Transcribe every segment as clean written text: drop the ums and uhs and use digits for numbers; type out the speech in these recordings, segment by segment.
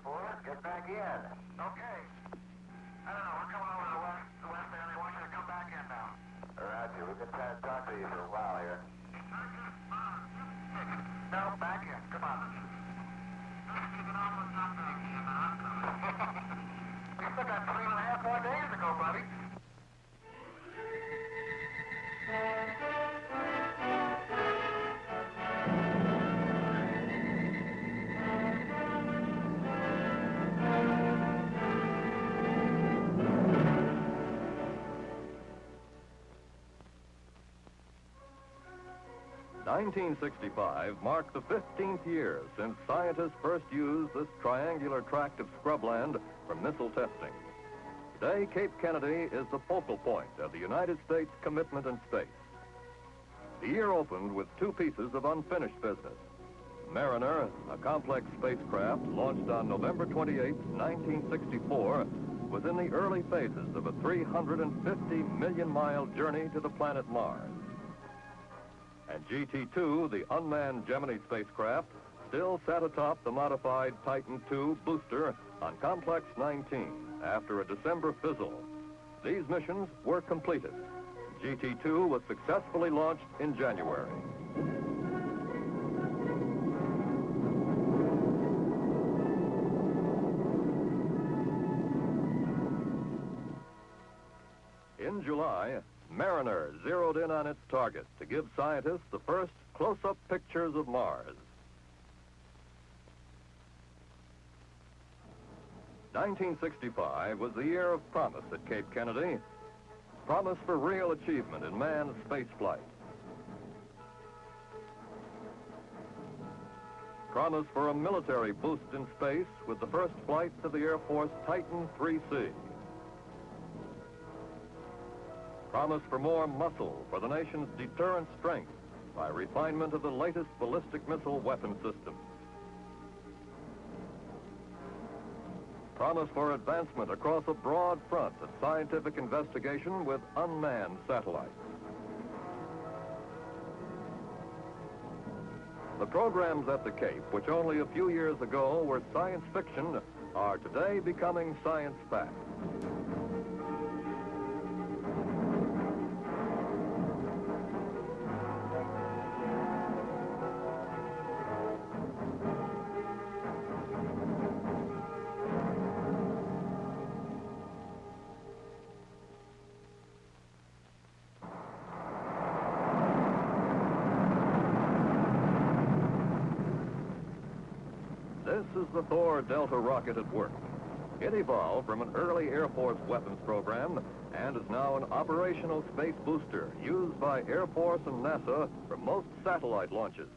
Ford, get back in. Okay. I don't know, we're coming over the west there, and they want you to come back in now. Roger, we've been trying to talk to you for a while here. No, back in, come on. You still got 3.5 more days to go, buddy. (1965) marked the 15th year since scientists first used this triangular tract of scrubland for missile testing. Today, Cape Kennedy is the focal point of the United States commitment in space. The year opened with two pieces of unfinished business. Mariner, a complex spacecraft launched on November 28, 1964, was in the early phases of a 350-million-mile journey to the planet Mars. And GT-2, the unmanned Gemini spacecraft, still sat atop the modified Titan II booster on Complex 19 after a December fizzle. These missions were completed. GT-2 was successfully launched in January. In July, Mariner zeroed in on its target to give scientists the first close-up pictures of Mars. 1965 was the year of promise at Cape Kennedy. Promise for real achievement in manned spaceflight. Promise for a military boost in space with the first flights of the Air Force Titan 3C. Promise for more muscle for the nation's deterrent strength by refinement of the latest ballistic missile weapon system. Promise for advancement across a broad front of scientific investigation with unmanned satellites. The programs at the Cape, which only a few years ago were science fiction, are today becoming science fact. This is the Thor Delta rocket at work. It evolved from an early Air Force weapons program and is now an operational space booster used by Air Force and NASA for most satellite launches.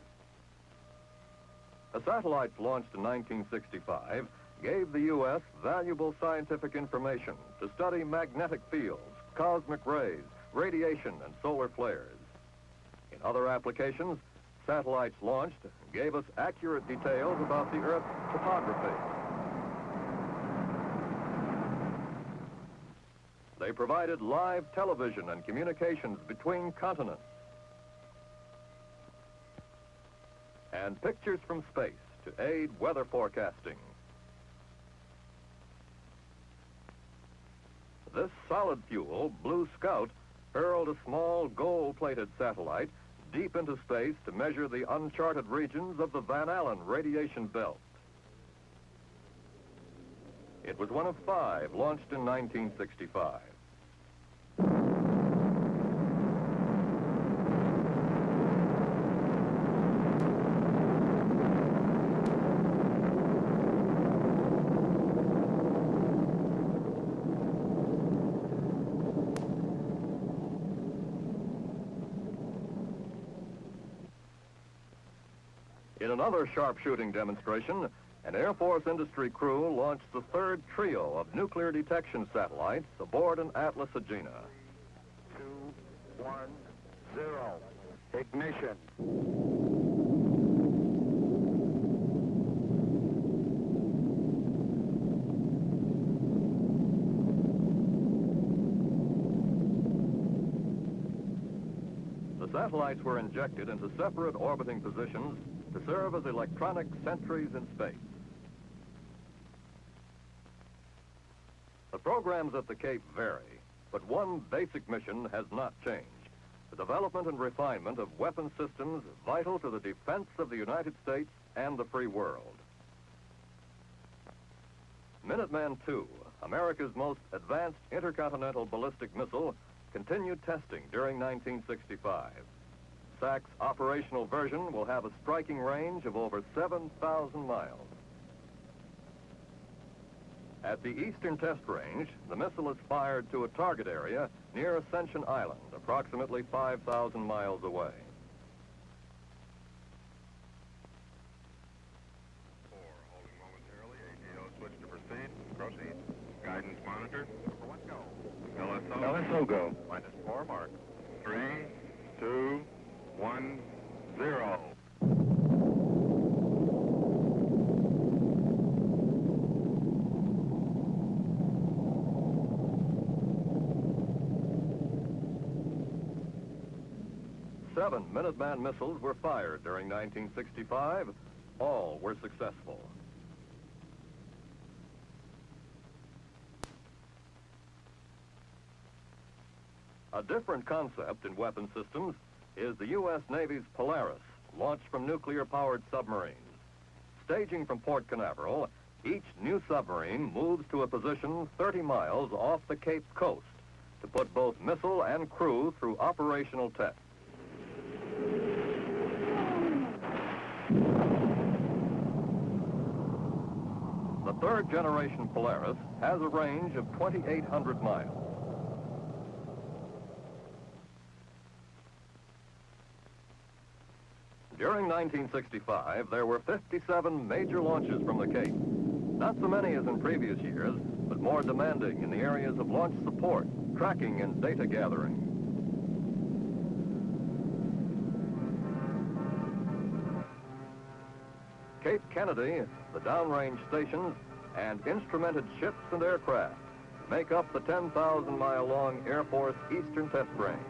The satellites launched in 1965 gave the U.S. valuable scientific information to study magnetic fields, cosmic rays, radiation, and solar flares. In other applications, satellites launched gave us accurate details about the Earth's topography. They provided live television and communications between continents. And pictures from space to aid weather forecasting. This solid fuel, Blue Scout, hurled a small gold-plated satellite deep into space to measure the uncharted regions of the Van Allen radiation belt. It was one of 5 launched in 1965. In another sharpshooting demonstration, an Air Force industry crew launched the third trio of nuclear detection satellites aboard an Atlas Agena. 2, 1, 0. Ignition. The satellites were injected into separate orbiting positions to serve as electronic sentries in space. The programs at the Cape vary, but one basic mission has not changed: the development and refinement of weapon systems vital to the defense of the United States and the free world. Minuteman II, America's most advanced intercontinental ballistic missile, continued testing during 1965. SAC's operational version will have a striking range of over 7,000 miles. At the Eastern Test Range, the missile is fired to a target area near Ascension Island, approximately 5,000 miles away. Holding momentarily. ATO switch to proceed. Proceed. Guidance monitor. Number 1, go. LSO. LSO, go. -4, mark. 3, 2, 1, 0. Seven Minuteman missiles were fired during 1965. All were successful. A different concept in weapon systems is the U.S. Navy's Polaris, launched from nuclear-powered submarines. Staging from Port Canaveral, each new submarine moves to a position 30 miles off the Cape coast to put both missile and crew through operational tests. The third-generation Polaris has a range of 2,800 miles. During 1965, there were 57 major launches from the Cape. Not so many as in previous years, but more demanding in the areas of launch support, tracking, and data gathering. Cape Kennedy, the downrange stations, and instrumented ships and aircraft make up the 10,000-mile-long Air Force Eastern Test Range.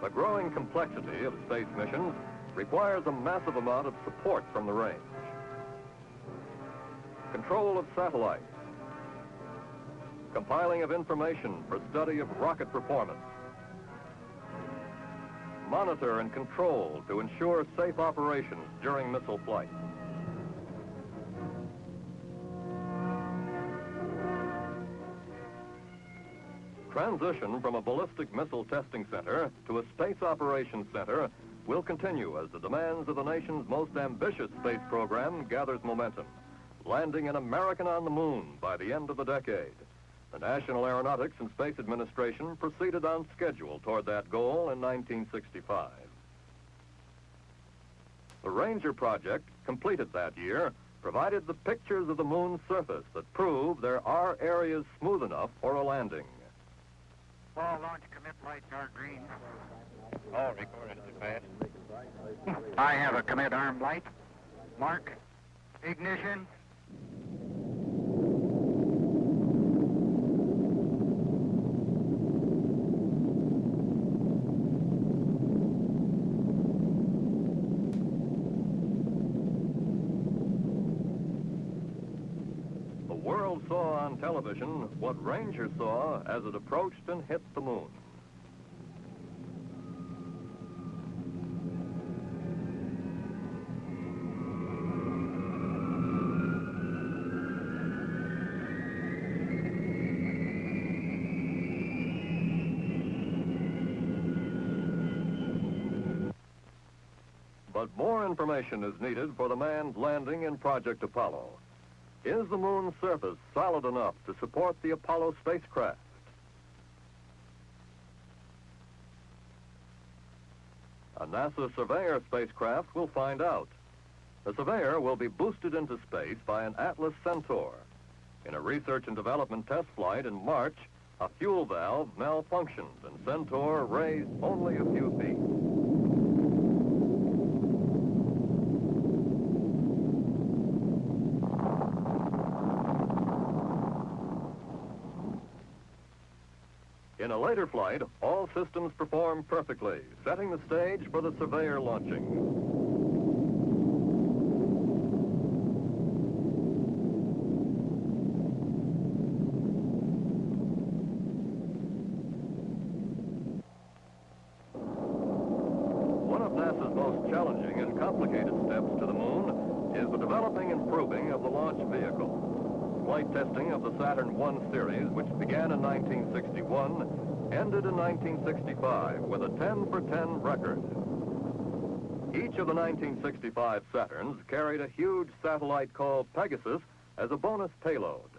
The growing complexity of space missions requires a massive amount of support from the range. Control of satellites, compiling of information for study of rocket performance, monitor and control to ensure safe operations during missile flight. Transition from a ballistic missile testing center to a space operations center will continue as the demands of the nation's most ambitious space program gathers momentum, landing an American on the moon by the end of the decade. The National Aeronautics and Space Administration proceeded on schedule toward that goal in 1965. The Ranger project, completed that year, provided the pictures of the moon's surface that prove there are areas smooth enough for a landing. All launch commit lights are green. All recorded to pass. I have a commit arm light. Mark. Ignition. The world saw on television what Ranger saw as it approached and hit the moon. But more information is needed for the manned landing in Project Apollo. Is the moon's surface solid enough to support the Apollo spacecraft? A NASA Surveyor spacecraft will find out. The Surveyor will be boosted into space by an Atlas Centaur. In a research and development test flight in March, a fuel valve malfunctioned and Centaur raised only a few feet. In a later flight, all systems perform perfectly, setting the stage for the Surveyor launching. . 1, developing and proving of the launch vehicle. Flight testing of the Saturn I series, which began in 1961, ended in 1965 with a 10 for 10 record. Each of the 1965 Saturns carried a huge satellite called Pegasus as a bonus payload.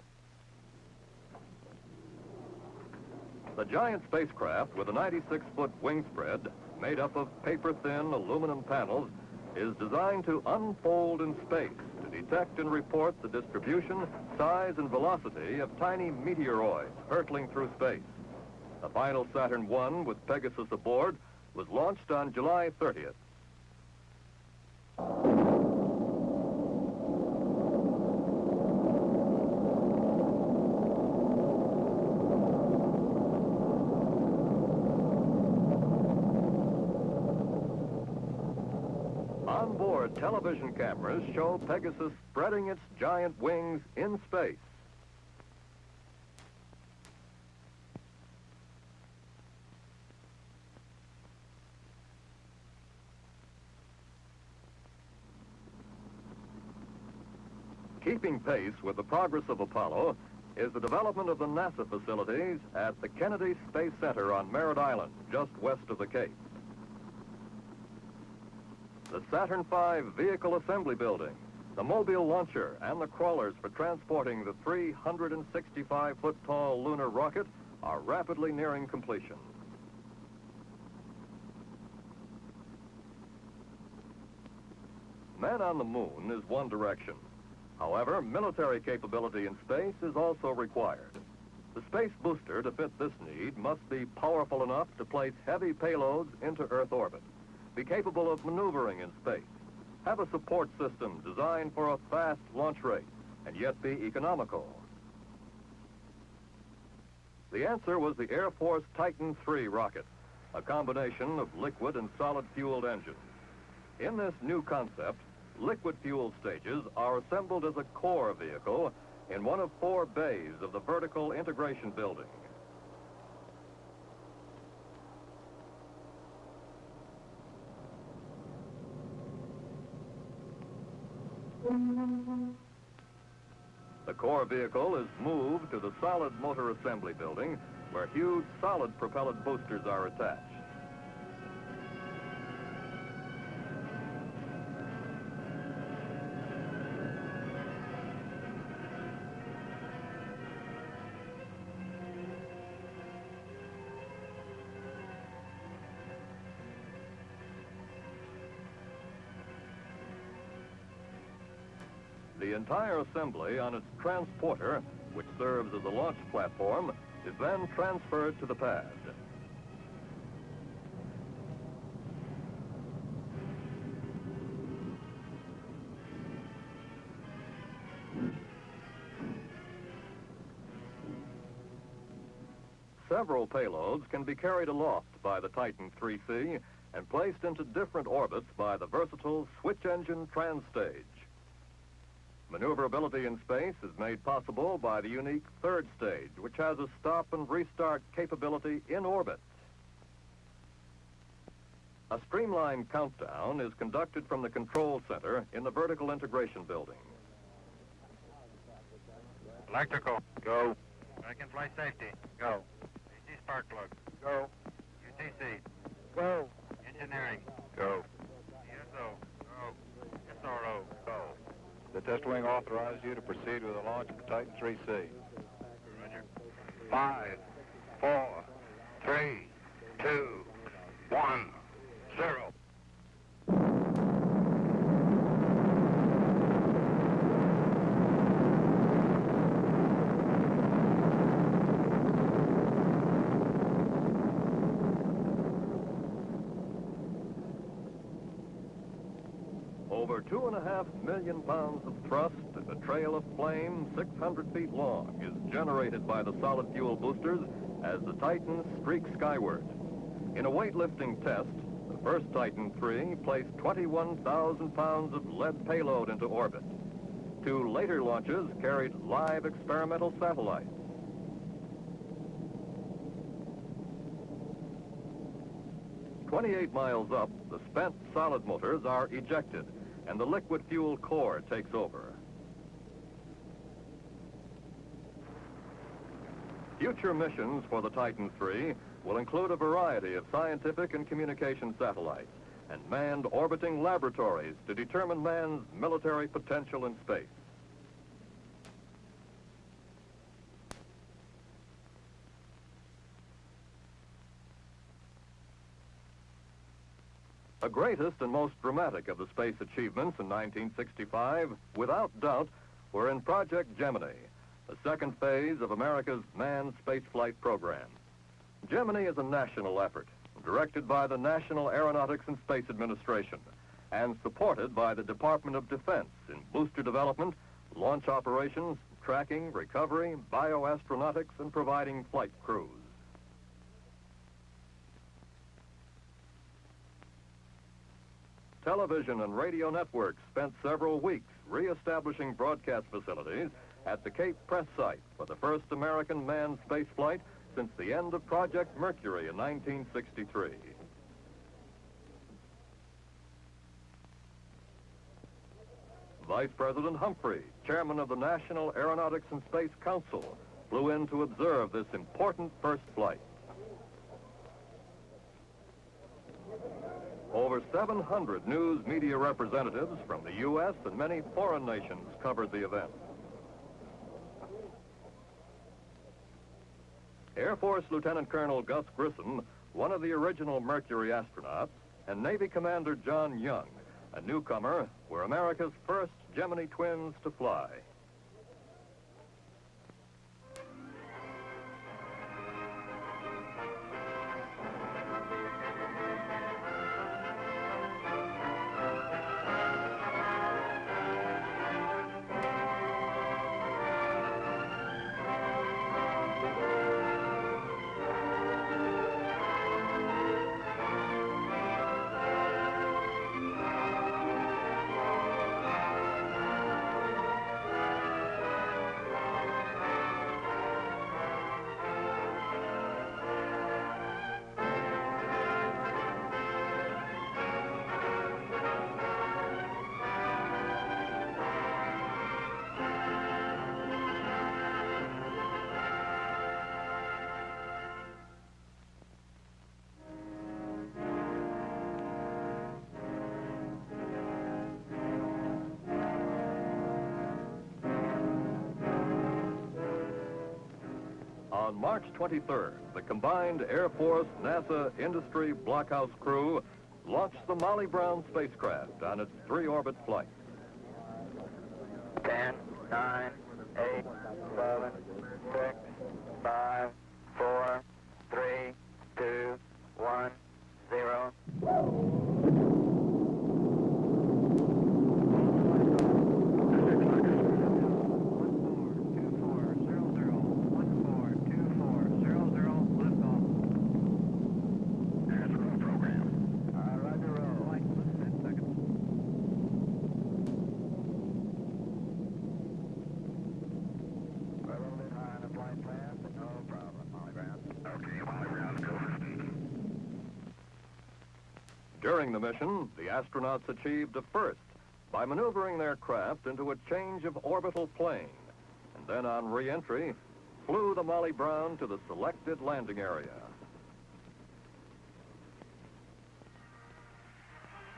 The giant spacecraft with a 96-foot wingspread made up of paper-thin aluminum panels is designed to unfold in space to detect and report the distribution, size, and velocity of tiny meteoroids hurtling through space. The final Saturn I with Pegasus aboard was launched on July 30th. Onboard television cameras show Pegasus spreading its giant wings in space. Keeping pace with the progress of Apollo is the development of the NASA facilities at the Kennedy Space Center on Merritt Island, just west of the Cape. The Saturn V Vehicle Assembly Building, the mobile launcher, and the crawlers for transporting the 365-foot-tall lunar rocket are rapidly nearing completion. Man on the moon is one direction. However, military capability in space is also required. The space booster to fit this need must be powerful enough to place heavy payloads into Earth orbit, be capable of maneuvering in space, have a support system designed for a fast launch rate, and yet be economical. The answer was the Air Force Titan III rocket, a combination of liquid and solid-fueled engines. In this new concept, liquid fuel stages are assembled as a core vehicle in one of 4 bays of the vertical integration building. The core vehicle is moved to the solid motor assembly building, where huge solid propellant boosters are attached. The entire assembly on its transporter, which serves as a launch platform, is then transferred to the pad. Several payloads can be carried aloft by the Titan IIIC and placed into different orbits by the versatile switch-engine trans-stage. Maneuverability in space is made possible by the unique third stage, which has a stop and restart capability in orbit. A streamlined countdown is conducted from the control center in the vertical integration building. Electrical, go. Back in flight safety, go. AC spark plug, go. UTC, go. Engineering, go. ESO, go. SRO, go. The test wing authorized you to proceed with the launch of the Titan IIIC. Roger. 5, 4, 3, 2, 1, 0. Over 2.5 million pounds of thrust and a trail of flame 600 feet long is generated by the solid fuel boosters as the Titan streaks skyward. In a weightlifting test, the first Titan III placed 21,000 pounds of lead payload into orbit. 2 later launches carried live experimental satellites. "28 miles up, the spent solid motors are ejected, and the liquid fuel core takes over. Future missions for the Titan III will include a variety of scientific and communication satellites and manned orbiting laboratories to determine man's military potential in space. The greatest and most dramatic of the space achievements in 1965, without doubt, were in Project Gemini, the second phase of America's manned spaceflight program. Gemini is a national effort, directed by the National Aeronautics and Space Administration, and supported by the Department of Defense in booster development, launch operations, tracking, recovery, bioastronautics, and providing flight crews. Television and radio networks spent several weeks re-establishing broadcast facilities at the Cape Press site for the first American manned spaceflight since the end of Project Mercury in 1963. Vice President Humphrey, chairman of the National Aeronautics and Space Council, flew in to observe this important first flight. Over 700 news media representatives from the U.S. and many foreign nations covered the event. Air Force Lieutenant Colonel Gus Grissom, one of the original Mercury astronauts, and Navy Commander John Young, a newcomer, were America's first Gemini twins to fly. On March 23rd, the combined Air Force, NASA, industry blockhouse crew launched the Molly Brown spacecraft on its three-orbit flight. 10, 9, 8, 7, 6, 5, 4, 3, 2, 1, 0. During the mission, the astronauts achieved a first by maneuvering their craft into a change of orbital plane, and then on re-entry, flew the Molly Brown to the selected landing area.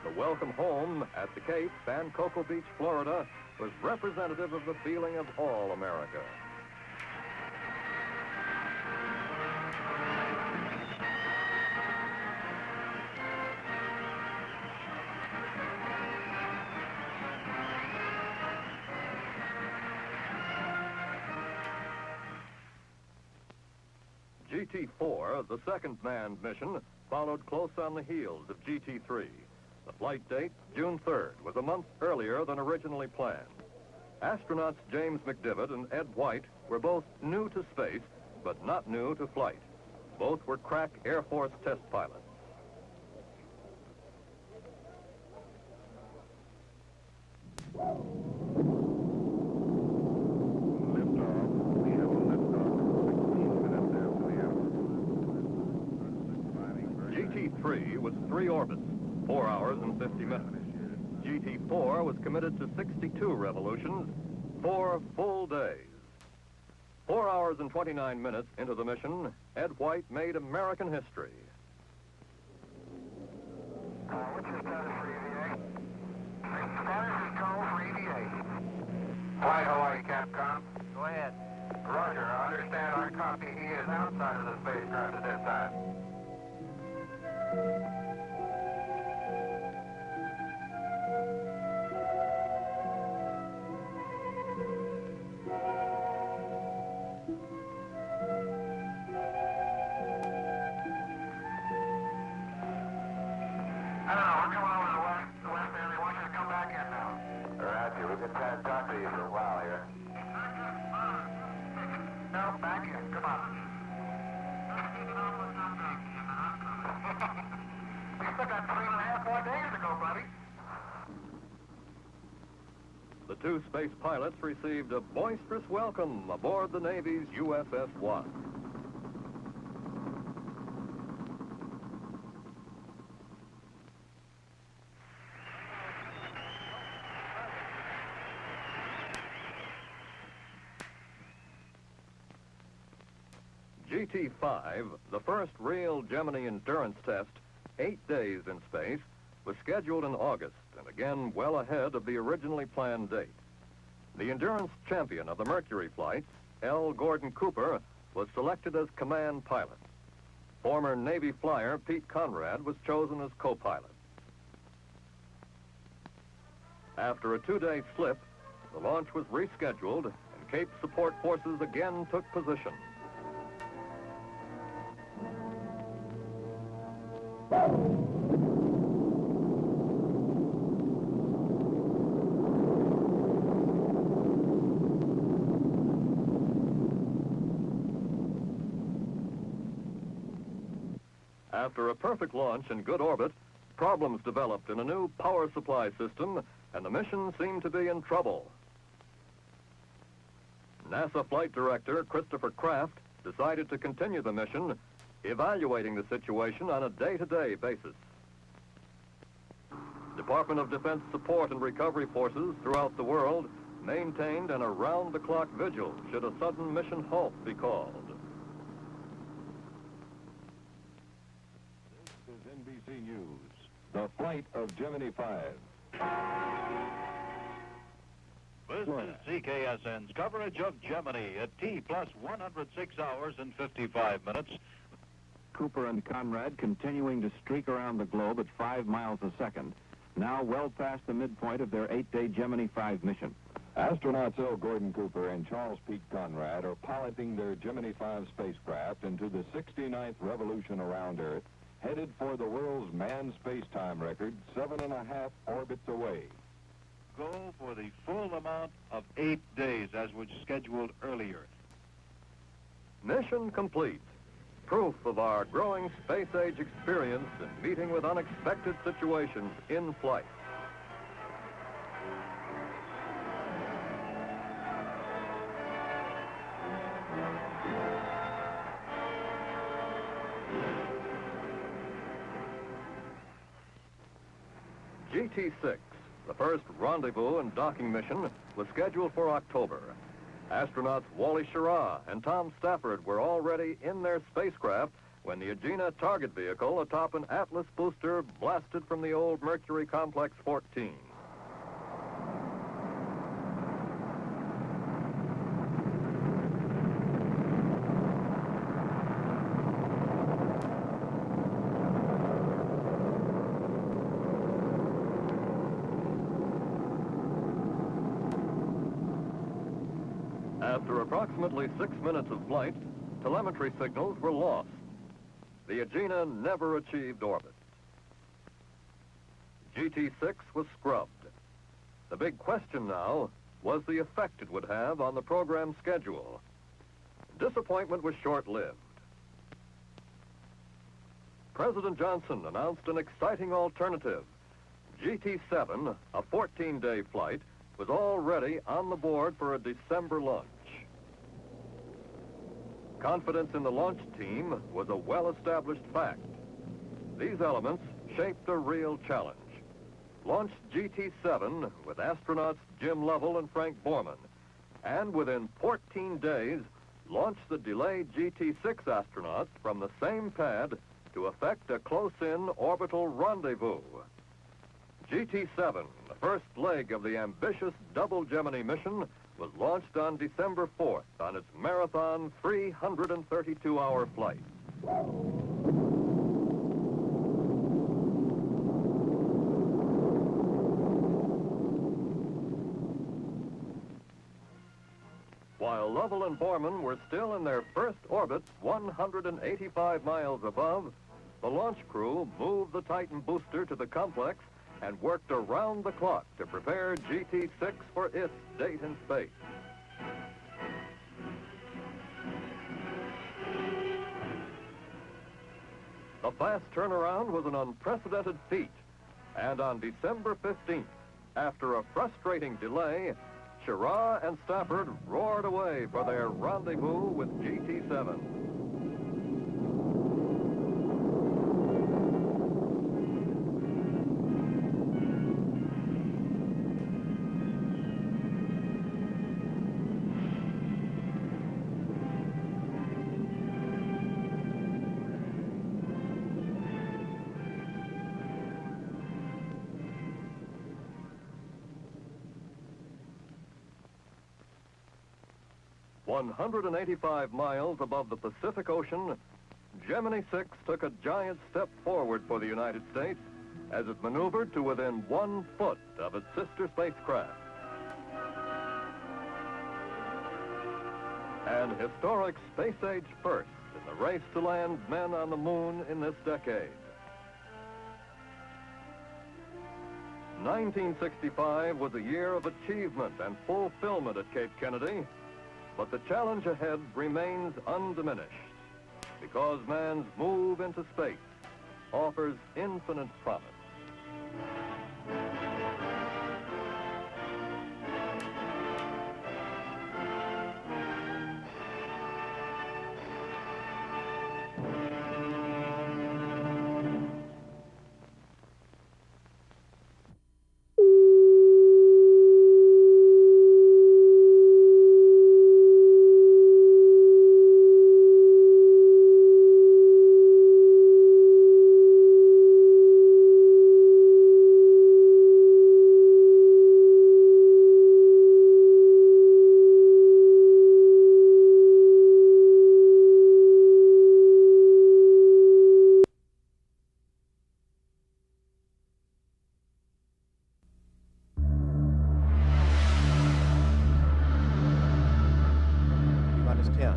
The welcome home at the Cape and Cocoa Beach, Florida, was representative of the feeling of all America. GT-4, the second manned mission, followed close on the heels of GT-3. The flight date, June 3rd, was a month earlier than originally planned. Astronauts James McDivitt and Ed White were both new to space, but not new to flight. Both were crack Air Force test pilots. GT-3 was 3 orbits, 4 hours and 50 minutes. GT GT4 was committed to 62 revolutions, 4 full days. 4 hours and 29 minutes into the mission, Ed White made American history. What's your status for EVA? Status is go for EVA. Flight Hawaii, Capcom. Go ahead. Roger, I understand our copy. He is outside of the spacecraft at this time. I don't know, we're coming over the west end. They want you to come back in now. Roger, we've been trying to talk to you for a while here. No, back in, come on. We still got 3.5 more days to go, buddy. The 2 space pilots received a boisterous welcome aboard the Navy's USS-1. GT5, the first real Gemini endurance test, 8 days in space, was scheduled in August, and again well ahead of the originally planned date. The endurance champion of the Mercury flights, L. Gordon Cooper, was selected as command pilot. Former Navy flyer Pete Conrad was chosen as co-pilot. After a 2-day slip, the launch was rescheduled, and Cape support forces again took position. After a perfect launch in good orbit, problems developed in a new power supply system, and the mission seemed to be in trouble. NASA Flight Director Christopher Kraft decided to continue the mission, evaluating the situation on a day-to-day basis. Department of Defense support and recovery forces throughout the world maintained an around-the-clock vigil should a sudden mission halt be called. This is NBC News, the flight of Gemini 5. This is CKSN's coverage of Gemini at T plus 106 hours and 55 minutes. Cooper and Conrad continuing to streak around the globe at 5 miles a second, now well past the midpoint of their 8-day Gemini 5 mission. Astronauts L. Gordon Cooper and Charles Pete Conrad are piloting their Gemini 5 spacecraft into the 69th revolution around Earth, headed for the world's manned space-time record, 7.5 orbits away. Go for the full amount of 8 days as was scheduled earlier. Mission complete. Proof of our growing space-age experience in meeting with unexpected situations in flight. GT6, the first rendezvous and docking mission, was scheduled for October. Astronauts Wally Schirra and Tom Stafford were already in their spacecraft when the Agena target vehicle atop an Atlas booster blasted from the old Mercury Complex 14. After approximately 6 minutes of flight, telemetry signals were lost. The Agena never achieved orbit. GT6 was scrubbed. The big question now was the effect it would have on the program schedule. Disappointment was short-lived. President Johnson announced an exciting alternative. GT7, a 14-day flight, was already on the board for a December launch. Confidence in the launch team was a well-established fact. These elements shaped a real challenge. launched GT-7 with astronauts Jim Lovell and Frank Borman, and within 14 days, launched the delayed GT-6 astronauts from the same pad to effect a close-in orbital rendezvous. GT-7, the first leg of the ambitious double Gemini mission, was launched on December 4th on its marathon 332-hour flight. While Lovell and Borman were still in their first orbit 185 miles above, the launch crew moved the Titan booster to the complex and worked around the clock to prepare GT-6 for its date in space. The fast turnaround was an unprecedented feat, and on December 15th, after a frustrating delay, Schirra and Stafford roared away for their rendezvous with GT-7. One 185 miles above the Pacific Ocean, Gemini 6 took a giant step forward for the United States as it maneuvered to within 1 foot of its sister spacecraft. An historic space-age first in the race to land men on the moon in this decade. 1965 was a year of achievement and fulfillment at Cape Kennedy, but the challenge ahead remains undiminished because man's move into space offers infinite promise.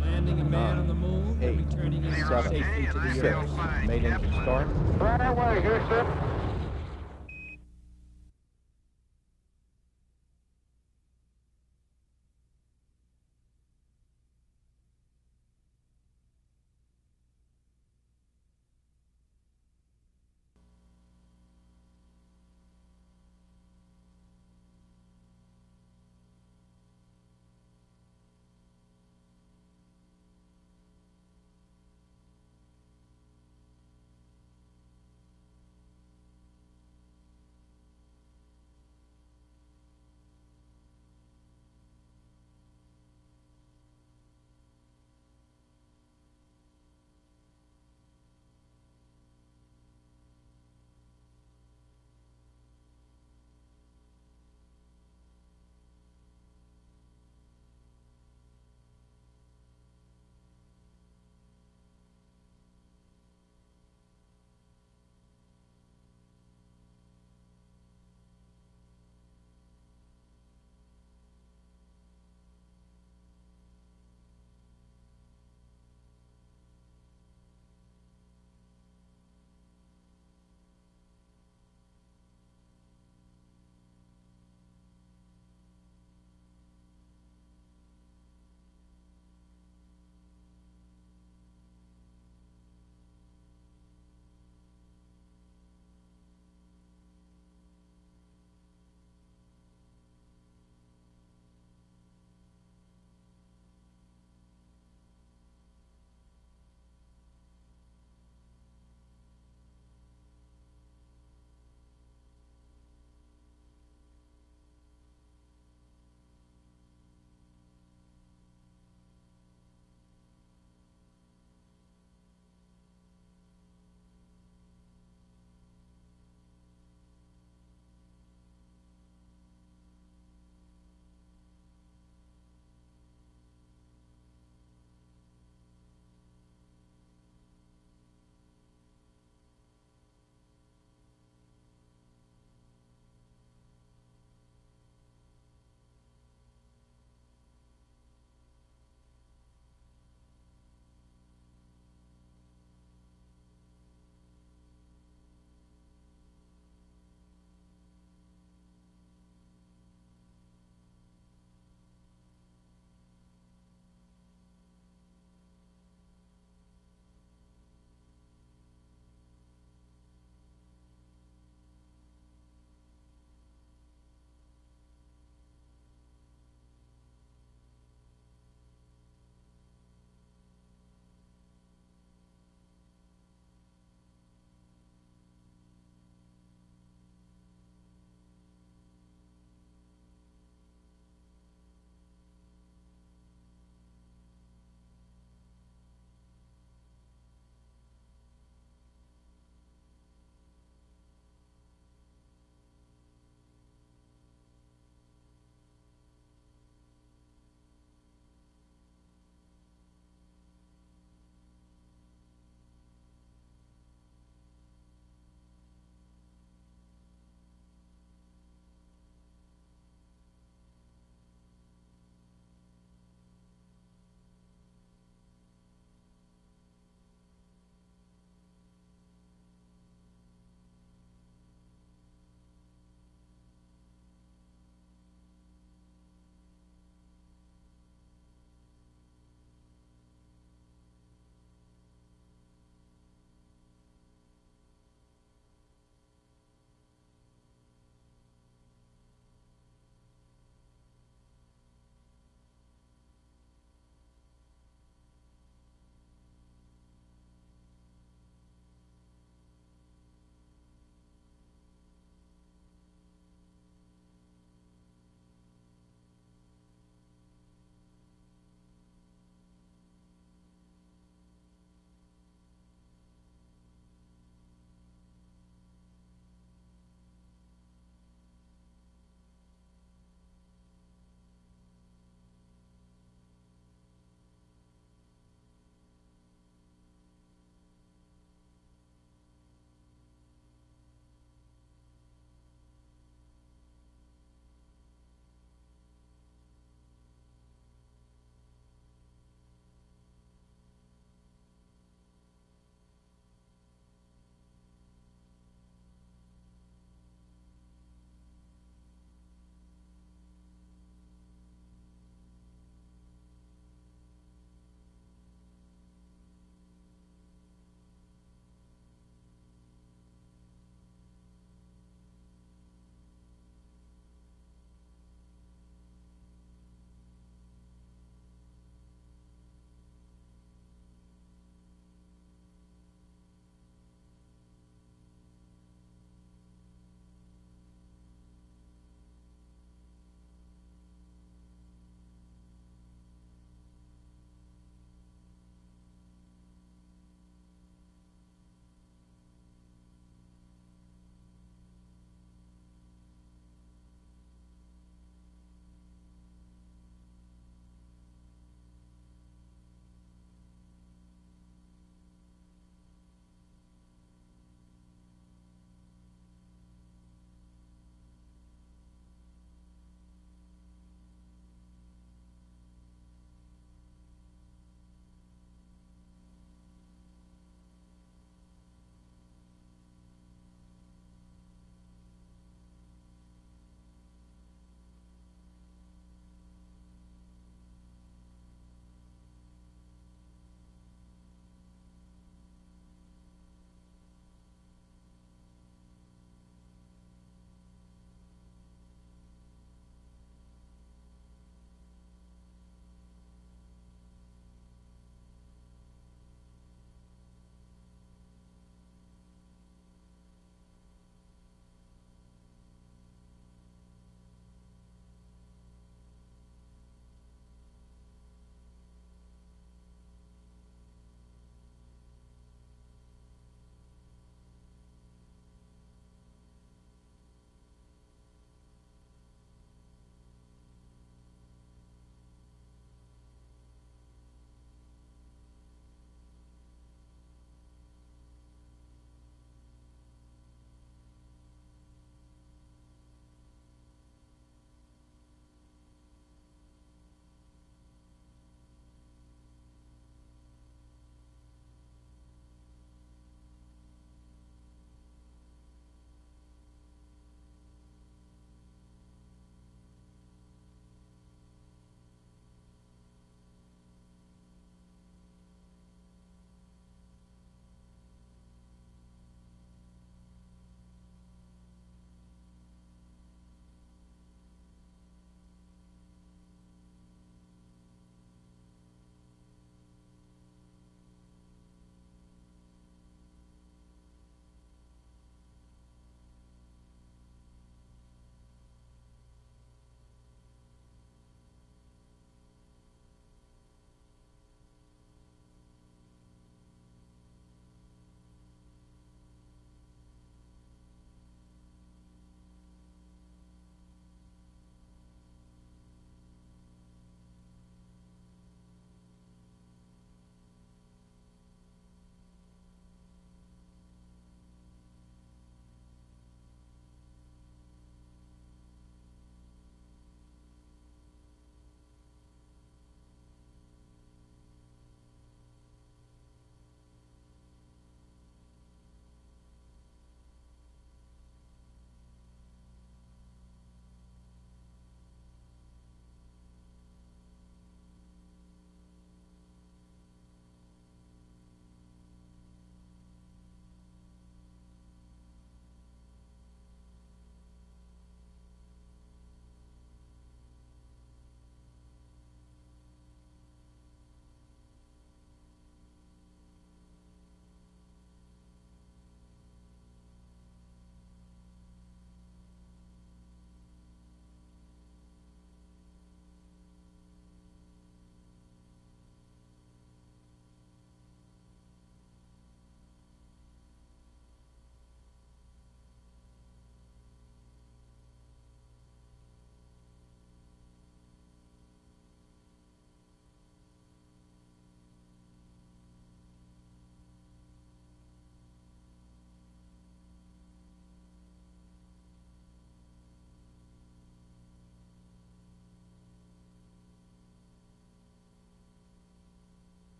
Landing a man on the moon and returning him safely to the Earth. Main engine start. Right away, Houston.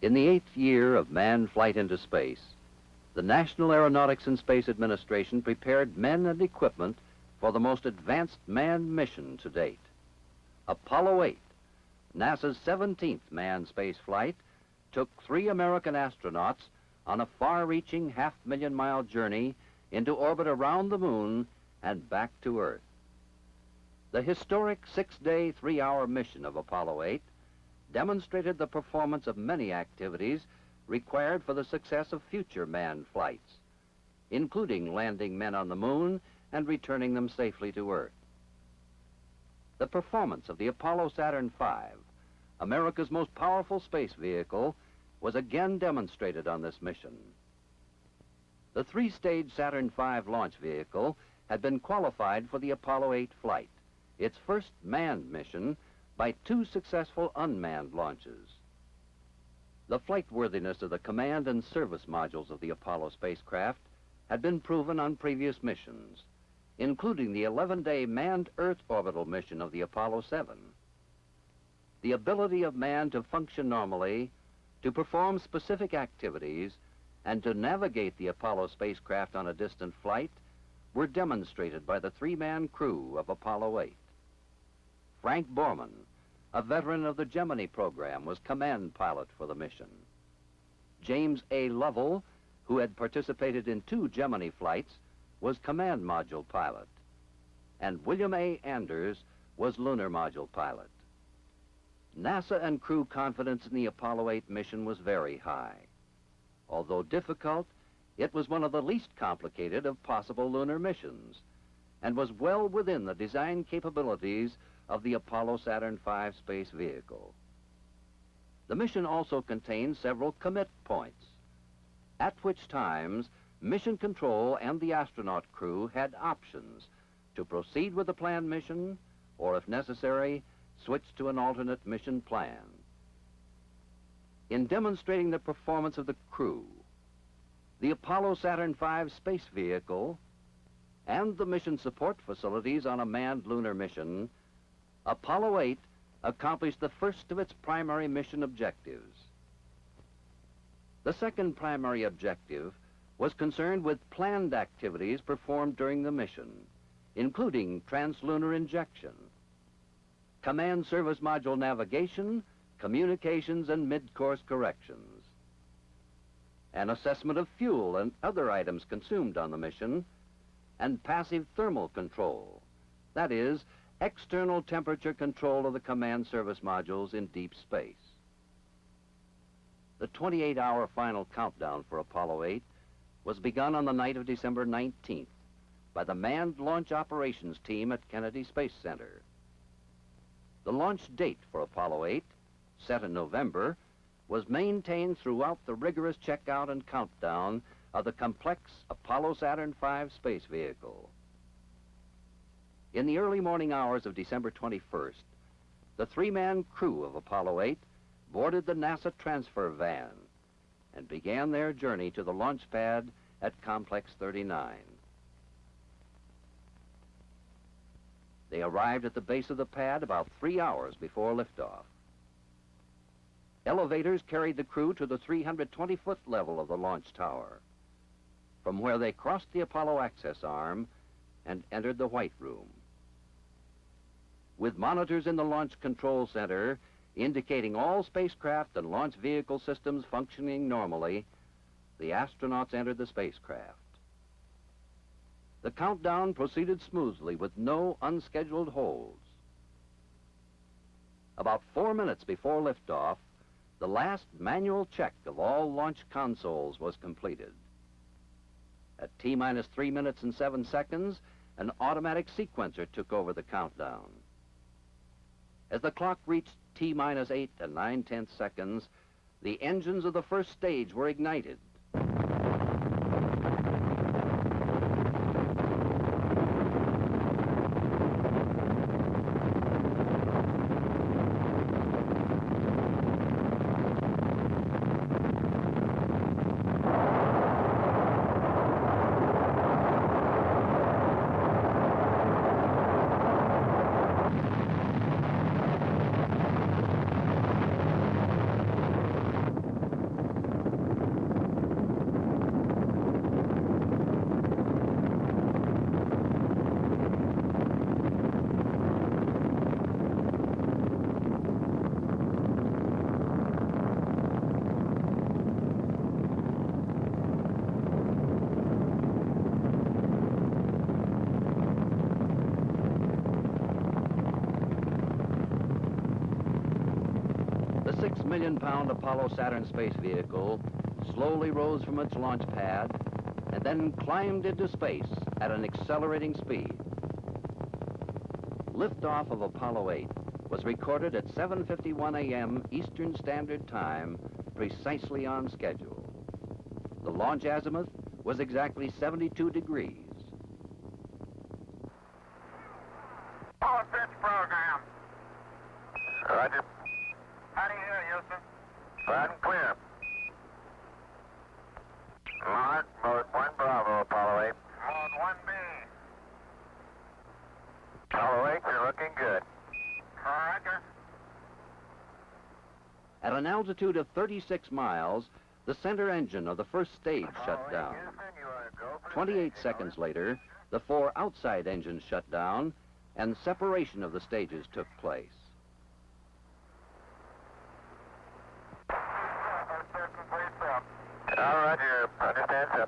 In the 8th year of manned flight into space, the National Aeronautics and Space Administration prepared men and equipment for the most advanced manned mission to date. Apollo 8, NASA's 17th manned space flight, took 3 American astronauts on a far-reaching half-million-mile journey into orbit around the moon and back to Earth. The historic 6-day, 3-hour mission of Apollo 8 demonstrated the performance of many activities required for the success of future manned flights, including landing men on the moon and returning them safely to Earth. The performance of the Apollo Saturn V, America's most powerful space vehicle, was again demonstrated on this mission. The 3-stage Saturn V launch vehicle had been qualified for the Apollo 8 flight, its first manned mission, by 2 successful unmanned launches. The flight worthiness of the command and service modules of the Apollo spacecraft had been proven on previous missions, including the 11-day manned Earth orbital mission of the Apollo 7. The ability of man to function normally, to perform specific activities, and to navigate the Apollo spacecraft on a distant flight were demonstrated by the 3-man crew of Apollo 8. Frank Borman, a veteran of the Gemini program, was command pilot for the mission. James A. Lovell, who had participated in 2 Gemini flights, was command module pilot. And William A. Anders was lunar module pilot. NASA and crew confidence in the Apollo 8 mission was very high. Although difficult, it was one of the least complicated of possible lunar missions and was well within the design capabilities of the Apollo Saturn V space vehicle. The mission also contained several commit points, at which times mission control and the astronaut crew had options to proceed with the planned mission or, if necessary, switch to an alternate mission plan. In demonstrating the performance of the crew, the Apollo Saturn V space vehicle, and the mission support facilities on a manned lunar mission, Apollo 8 accomplished the first of its primary mission objectives. The second primary objective was concerned with planned activities performed during the mission, including translunar injection, command service module navigation, communications, and mid-course corrections, an assessment of fuel and other items consumed on the mission, and passive thermal control, that is, external temperature control of the command service modules in deep space. The 28-hour final countdown for Apollo 8 was begun on the night of December 19th by the manned launch operations team at Kennedy Space Center. The launch date for Apollo 8, set in November, was maintained throughout the rigorous checkout and countdown of the complex Apollo Saturn V space vehicle. In the early morning hours of December 21st, the 3-man crew of Apollo 8 boarded the NASA transfer van and began their journey to the launch pad at Complex 39. They arrived at the base of the pad about 3 hours before liftoff. Elevators carried the crew to the 320-foot level of the launch tower, from where they crossed the Apollo access arm and entered the White Room. With monitors in the launch control center indicating all spacecraft and launch vehicle systems functioning normally, the astronauts entered the spacecraft. The countdown proceeded smoothly with no unscheduled holds. About 4 minutes before liftoff, the last manual check of all launch consoles was completed. At T-minus 3 minutes and 7 seconds, an automatic sequencer took over the countdown. As the clock reached T-minus 8 and 9/10 seconds, the engines of the first stage were ignited. million-pound Apollo Saturn space vehicle slowly rose from its launch pad and then climbed into space at an accelerating speed. Liftoff of Apollo 8 was recorded at 7:51 a.m. Eastern Standard Time, precisely on schedule. The launch azimuth was exactly 72 degrees. Apollo 6 program. Roger. How do you hear, Houston? Loud and clear. Mark, mode 1 Bravo, Apollo 8. Mode 1B. Apollo 8, you're looking good. Roger. At an altitude of 36 miles, the center engine of the first stage shut down. 28 seconds later, the 4 outside engines shut down and separation of the stages took place. All Roger, understand, sir.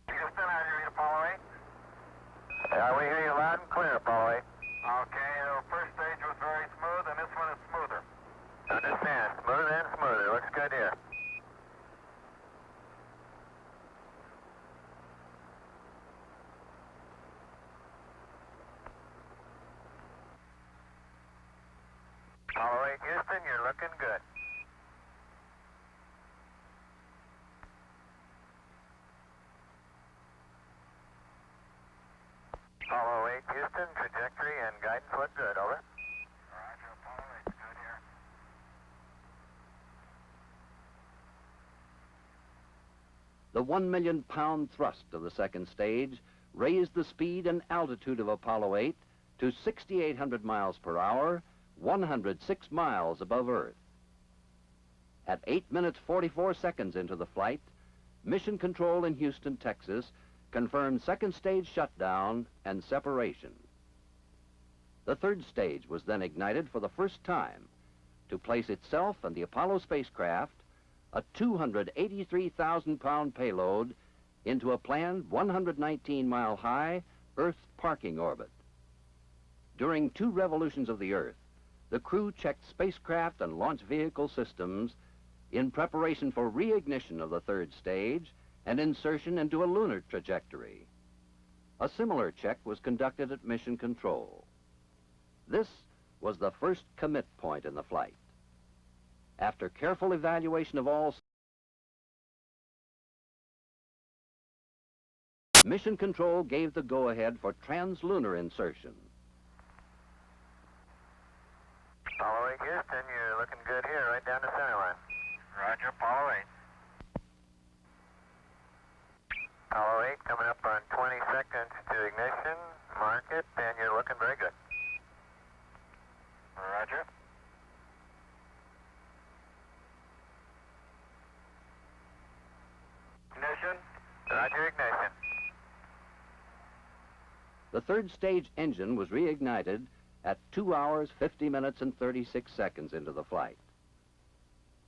Houston, I hear you, Apollo 8. Yeah, we hear you loud and clear, Apollo 8. Okay, the first stage was very smooth, and this one is smoother. Understand, smoother and smoother. Looks good here. Apollo 8, Houston, you're looking good. Apollo 8, Houston, trajectory and guidance look good, over. Roger, Apollo 8, good here. The 1 million-pound thrust of the second stage raised the speed and altitude of Apollo 8 to 6,800 miles per hour, 106 miles above Earth. At 8 minutes 44 seconds into the flight, Mission Control in Houston, Texas, confirmed second stage shutdown and separation. The third stage was then ignited for the first time to place itself and the Apollo spacecraft, a 283,000-pound payload, into a planned 119-mile-high Earth parking orbit. During 2 revolutions of the Earth, the crew checked spacecraft and launch vehicle systems in preparation for reignition of the third stage and insertion into a lunar trajectory. A similar check was conducted at Mission Control. This was the first commit point in the flight. After careful evaluation of all, Mission Control gave the go-ahead for translunar insertion. Apollo 8, Houston, you're looking good here, right down the center line. Roger, Apollo 8. Apollo 8 coming up on 20 seconds to ignition. Mark it, and you're looking very good. Roger. Ignition. Roger, ignition. The third stage engine was reignited at 2 hours, 50 minutes, and 36 seconds into the flight.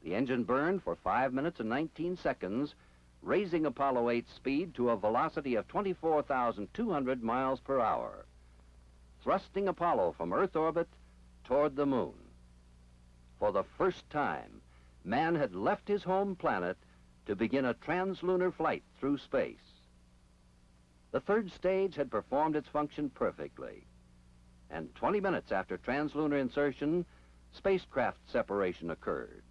The engine burned for 5 minutes and 19 seconds, raising Apollo 8's speed to a velocity of 24,200 miles per hour, thrusting Apollo from Earth orbit toward the moon. For the first time, man had left his home planet to begin a translunar flight through space. The third stage had performed its function perfectly, and 20 minutes after translunar insertion, spacecraft separation occurred.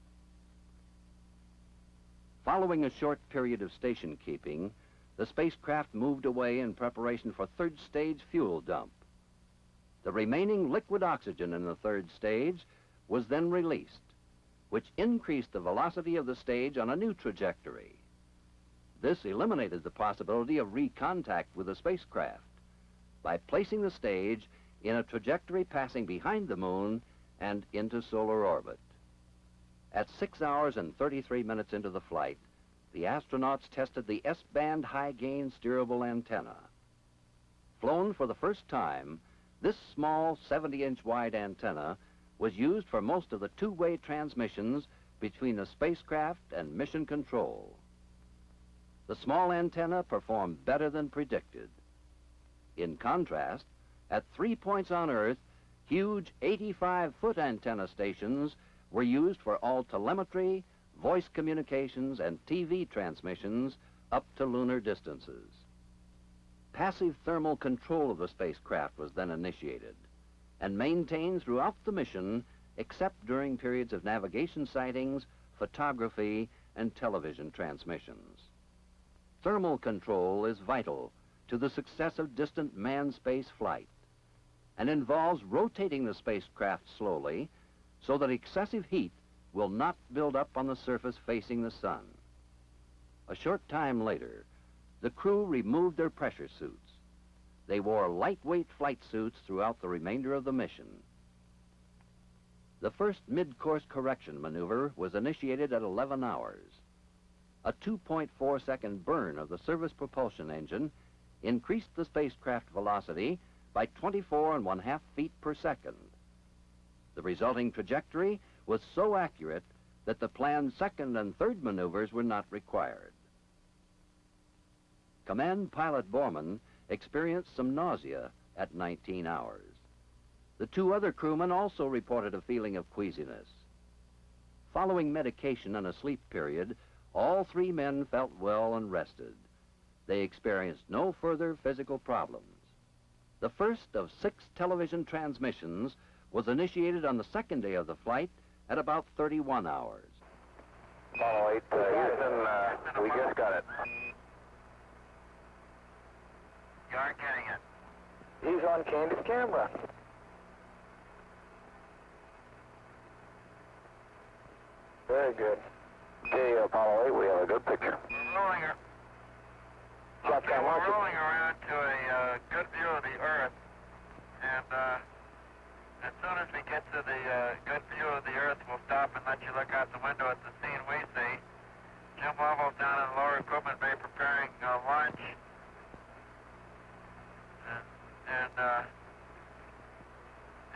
Following a short period of station keeping, the spacecraft moved away in preparation for third stage fuel dump. The remaining liquid oxygen in the third stage was then released, which increased the velocity of the stage on a new trajectory. This eliminated the possibility of recontact with the spacecraft by placing the stage in a trajectory passing behind the moon and into solar orbit. At 6 hours and 33 minutes into the flight, the astronauts tested the S-band high-gain steerable antenna. Flown for the first time, this small 70-inch wide antenna was used for most of the two-way transmissions between the spacecraft and Mission Control. The small antenna performed better than predicted. In contrast, at 3 points on Earth, Huge 85-foot antenna stations were used for all telemetry, voice communications, and TV transmissions up to lunar distances. Passive thermal control of the spacecraft was then initiated and maintained throughout the mission except during periods of navigation sightings, photography, and television transmissions. Thermal control is vital to the success of distant manned space flight and involves rotating the spacecraft slowly so that excessive heat will not build up on the surface facing the sun. A short time later, the crew removed their pressure suits. They wore lightweight flight suits throughout the remainder of the mission. The first mid-course correction maneuver was initiated at 11 hours. A 2.4-second burn of the service propulsion engine increased the spacecraft velocity by 24.5 feet per second. The resulting trajectory was so accurate that the planned second and third maneuvers were not required. Command pilot Borman experienced some nausea at 19 hours. The two other crewmen also reported a feeling of queasiness. Following medication and a sleep period, all three men felt well and rested. They experienced no further physical problems. The first of 6 television transmissions was initiated on the second day of the flight at about 31 hours. Apollo 8, Houston, we just got it. You aren't getting it. He's on candid camera. Very good. Okay, Apollo 8, we have a good picture. We're rolling her. Shotgun, Okay, watch we're it. rolling around to a good view of the Earth, and as soon as we get to the good view of the Earth, we'll stop and let you look out the window at the scene we see. Jim Lovell's down in the lower equipment bay preparing lunch,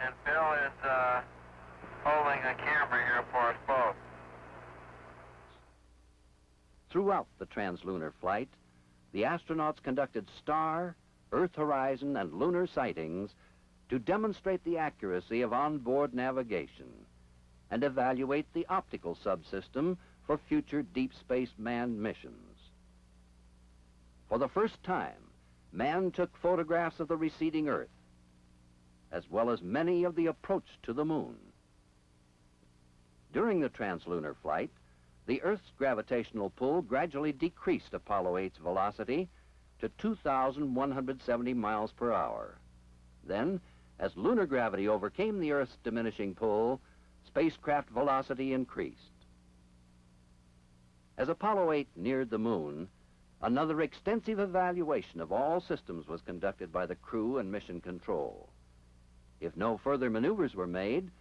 and Bill is holding a camera here for us both. Throughout the translunar flight, the astronauts conducted star, Earth horizon, and lunar sightings to demonstrate the accuracy of onboard navigation and evaluate the optical subsystem for future deep space manned missions. For the first time, man took photographs of the receding Earth, as well as many of the approach to the moon. During the translunar flight, the Earth's gravitational pull gradually decreased Apollo 8's velocity to 2,170 miles per hour. Then, as lunar gravity overcame the Earth's diminishing pull, spacecraft velocity increased. As Apollo 8 neared the moon, another extensive evaluation of all systems was conducted by the crew and mission control. If no further maneuvers were made,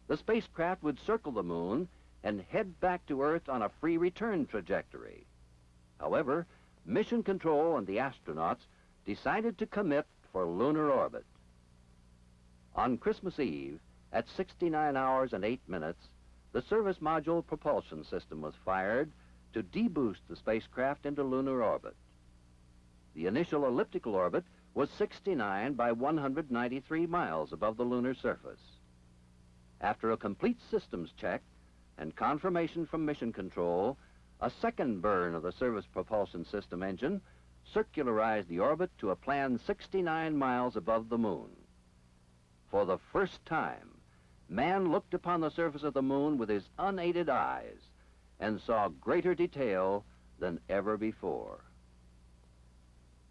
the spacecraft would circle the moon and head back to Earth on a free return trajectory. However, mission control and the astronauts decided to commit for lunar orbit. On Christmas Eve, at 69 hours and 8 minutes, the service module propulsion system was fired to deboost the spacecraft into lunar orbit. The initial elliptical orbit was 69 by 193 miles above the lunar surface. After a complete systems check and confirmation from mission control, a second burn of the service propulsion system engine circularized the orbit to a planned 69 miles above the moon. For the first time, man looked upon the surface of the moon with his unaided eyes and saw greater detail than ever before.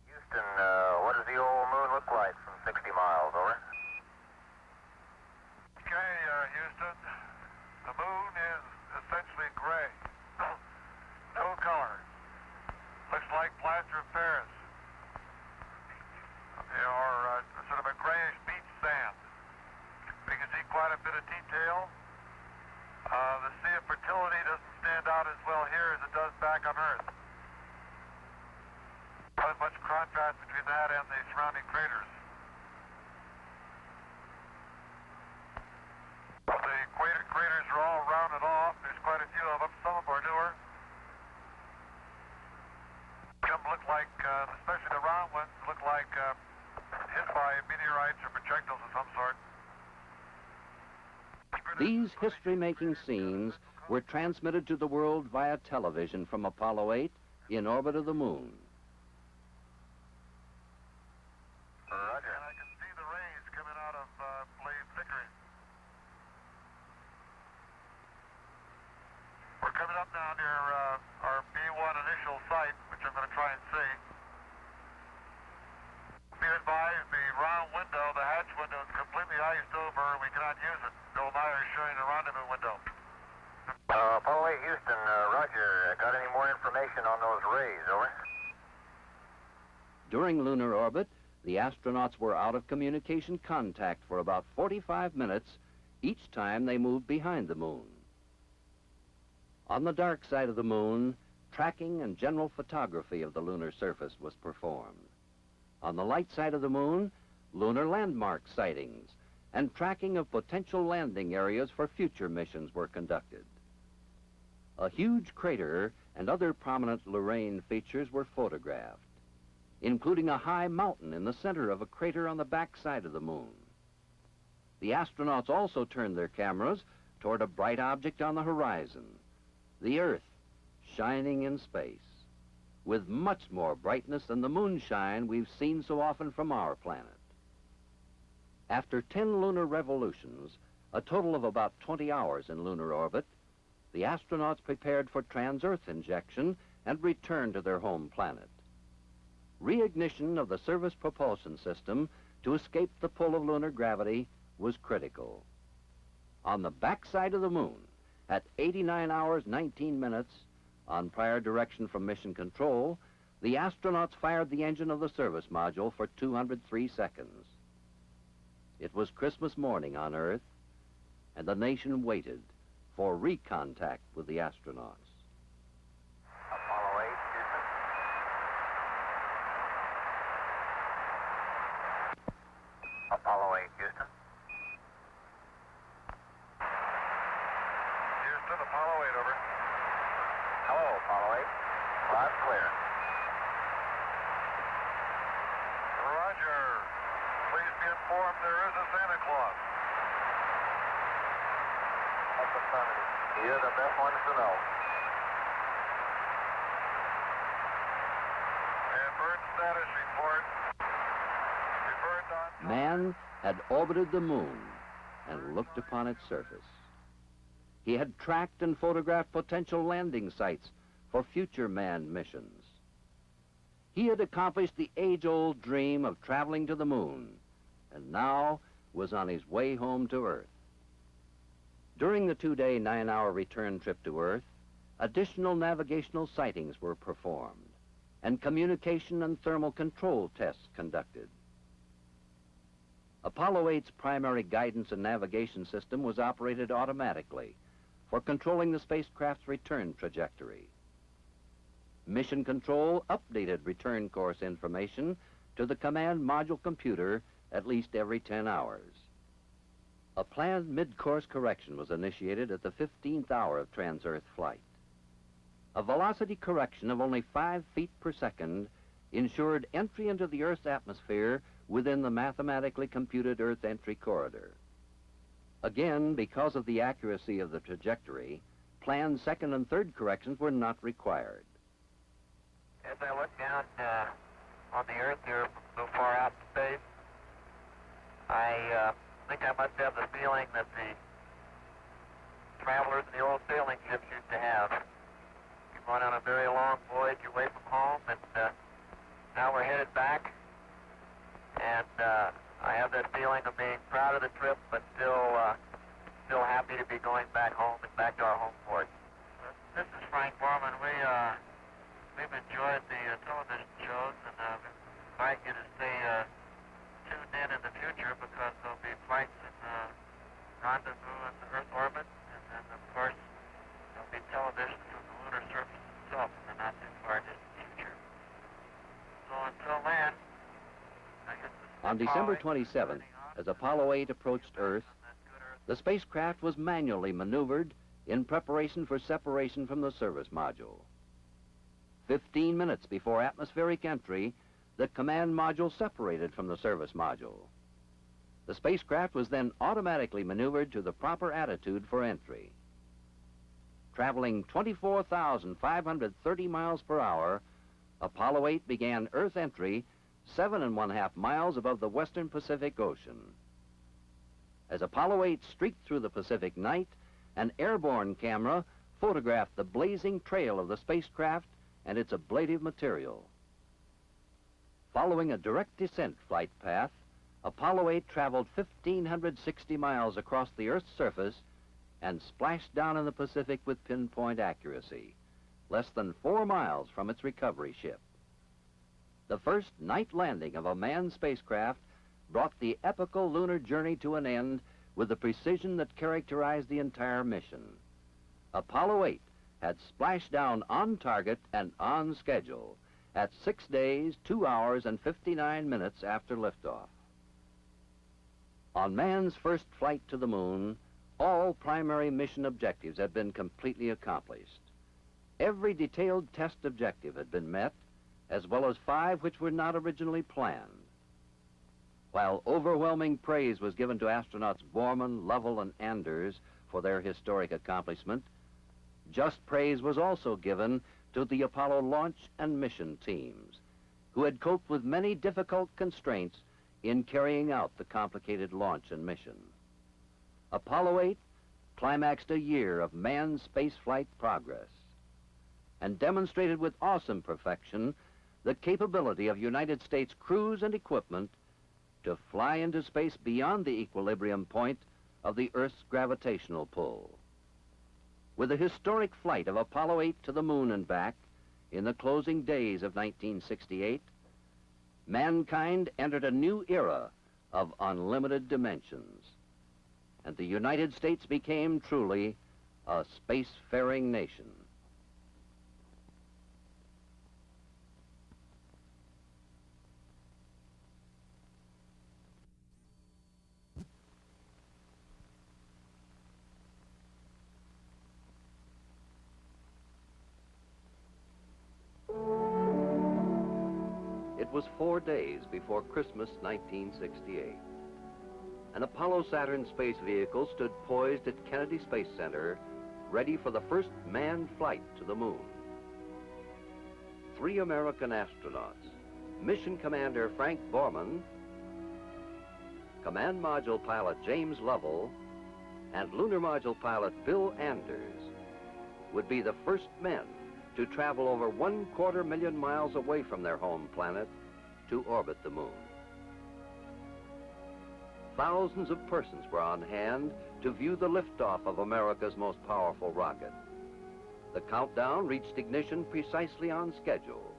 Houston, what does the old moon look like from 60 miles, over? Okay, Houston, the moon is essentially gray. No color. Looks like plaster of Paris. Or sort of a grayish beach sand. We can see quite a bit of detail. The Sea of Fertility doesn't stand out as well here as it does back on Earth. Not much contrast between that and the surrounding craters. The craters are all rounded off. There's quite a few of them. Some of them are newer. Some look like, especially the round ones, look like hit by meteorites or projectiles of some sort. These history-making scenes were transmitted to the world via television from Apollo 8 in orbit of the moon. Roger. And I can see the rays coming out of Blaze Pickering. We're coming up now near our B1 initial site, which I'm going to try and see. Be advised, the round window, the hatch window, is completely iced over and we cannot use it. Bill Meyer is showing a rendezvous window. Apollo 8 Houston, Roger. Got any more information on those rays, over? During lunar orbit, the astronauts were out of communication contact for about 45 minutes each time they moved behind the moon. On the dark side of the moon, tracking and general photography of the lunar surface was performed. On the light side of the moon, lunar landmark sightings and tracking of potential landing areas for future missions were conducted. A huge crater and other prominent Lorraine features were photographed, including a high mountain in the center of a crater on the back side of the moon. The astronauts also turned their cameras toward a bright object on the horizon, the Earth, shining in space, with much more brightness than the moonshine we've seen so often from our planet. After 10 lunar revolutions, a total of about 20 hours in lunar orbit, the astronauts prepared for trans-Earth injection and returned to their home planet. Reignition of the service propulsion system to escape the pull of lunar gravity was critical. On the backside of the moon, at 89 hours 19 minutes, on prior direction from Mission Control, the astronauts fired the engine of the service module for 203 seconds. It was Christmas morning on Earth, and the nation waited for recontact with the astronauts. Apollo 8, Houston. Apollo 8, Houston. Houston, Apollo 8, over. Hello, Apollo 8. Loud and clear. Roger. Please be informed there is a Santa Claus. That's affirmative. You're the best ones to know. And bird status report. We burned on... Man had orbited the moon and looked upon its surface. He had tracked and photographed potential landing sites for future manned missions. He had accomplished the age-old dream of traveling to the moon, and now was on his way home to Earth. During the 2-day, 9-hour return trip to Earth, additional navigational sightings were performed and communication and thermal control tests conducted. Apollo 8's primary guidance and navigation system was operated automatically for controlling the spacecraft's return trajectory. Mission Control updated return course information to the command module computer at least every 10 hours. A planned mid-course correction was initiated at the 15th hour of trans-Earth flight. A velocity correction of only 5 feet per second ensured entry into the Earth's atmosphere within the mathematically computed Earth entry corridor. Again, because of the accuracy of the trajectory, planned second and third corrections were not required. As I look down on the Earth here so far out in space, I think I must have the feeling that the travelers in the old sailing ships used to have. We've gone on a very long voyage away from home, and now we're headed back. And I have that feeling of being proud of the trip, but still happy to be going back home and back to our home port. This is Frank Borman. We've enjoyed the television shows, and invite you to stay tuned in the future, because there'll be flights in rendezvous in the Earth orbit, and then of course there'll be television from the lunar surface itself in the not too far distant future. So until then, I guess this is On December 27th, as Apollo 8 approached Earth, the spacecraft was manually maneuvered in preparation for separation from the service module. 15 minutes before atmospheric entry, the command module separated from the service module. The spacecraft was then automatically maneuvered to the proper attitude for entry. Traveling 24,530 miles per hour, Apollo 8 began Earth entry 7.5 miles above the western Pacific Ocean. As Apollo 8 streaked through the Pacific night, an airborne camera photographed the blazing trail of the spacecraft and its ablative material. Following a direct descent flight path, Apollo 8 traveled 1,560 miles across the Earth's surface and splashed down in the Pacific with pinpoint accuracy, less than 4 miles from its recovery ship. The first night landing of a manned spacecraft brought the epical lunar journey to an end with the precision that characterized the entire mission. Apollo 8 had splashed down on target and on schedule at 6 days, 2 hours, and 59 minutes after liftoff. On man's first flight to the moon, all primary mission objectives had been completely accomplished. Every detailed test objective had been met, as well as 5 which were not originally planned. While overwhelming praise was given to astronauts Borman, Lovell, and Anders for their historic accomplishment, just praise was also given to the Apollo launch and mission teams, who had coped with many difficult constraints in carrying out the complicated launch and mission. Apollo 8 climaxed a year of manned spaceflight progress and demonstrated with awesome perfection the capability of United States crews and equipment to fly into space beyond the equilibrium point of the Earth's gravitational pull. With the historic flight of Apollo 8 to the moon and back in the closing days of 1968, mankind entered a new era of unlimited dimensions, and the United States became truly a spacefaring nation. It was 4 days before Christmas 1968. An Apollo Saturn space vehicle stood poised at Kennedy Space Center, ready for the first manned flight to the moon. 3 American astronauts, Mission Commander Frank Borman, Command Module Pilot James Lovell, and Lunar Module Pilot Bill Anders, would be the first men to travel over 250,000 miles away from their home planet to orbit the moon. Thousands of persons were on hand to view the liftoff of America's most powerful rocket. The countdown reached ignition precisely on schedule.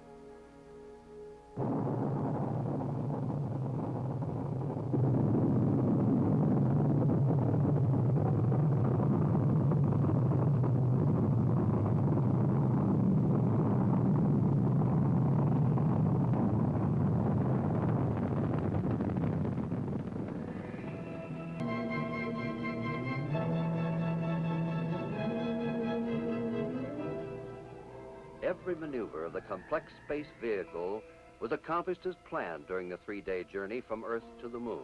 Every maneuver of the complex space vehicle was accomplished as planned during the 3-day journey from Earth to the moon.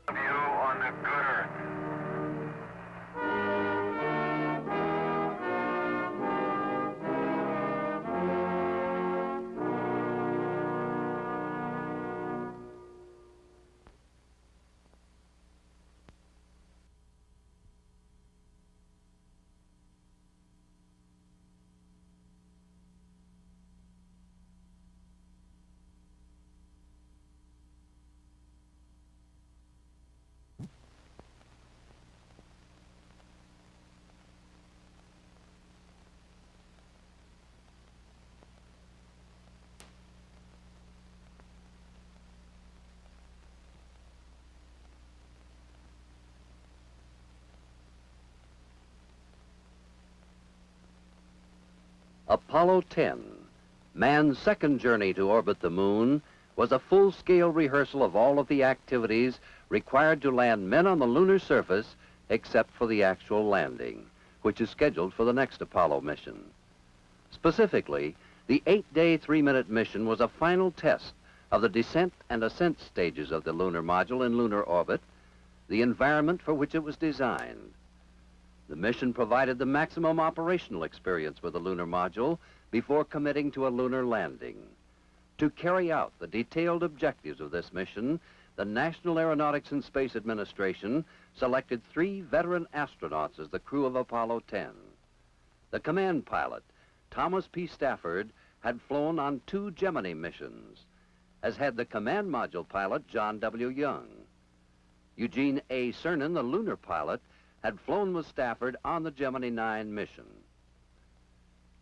View on the good Earth. Apollo 10, man's second journey to orbit the moon, was a full-scale rehearsal of all of the activities required to land men on the lunar surface, except for the actual landing, which is scheduled for the next Apollo mission. Specifically, the 8-day, 3-minute mission was a final test of the descent and ascent stages of the lunar module in lunar orbit, the environment for which it was designed. The mission provided the maximum operational experience with the lunar module before committing to a lunar landing. To carry out the detailed objectives of this mission, the National Aeronautics and Space Administration selected 3 veteran astronauts as the crew of Apollo 10. The command pilot, Thomas P. Stafford, had flown on 2 Gemini missions, as had the command module pilot, John W. Young. Eugene A. Cernan, the lunar pilot, had flown with Stafford on the Gemini 9 mission.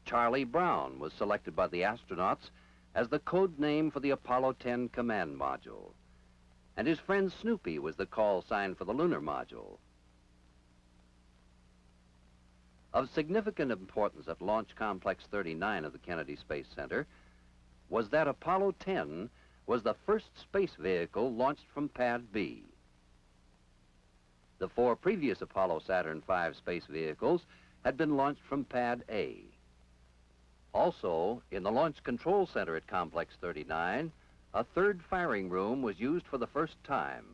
Charlie Brown was selected by the astronauts as the code name for the Apollo 10 command module, and his friend Snoopy was the call sign for the lunar module. Of significant importance at Launch Complex 39 of the Kennedy Space Center was that Apollo 10 was the first space vehicle launched from Pad B. The 4 previous Apollo Saturn V space vehicles had been launched from Pad A. Also, in the Launch Control Center at Complex 39, a 3rd firing room was used for the first time.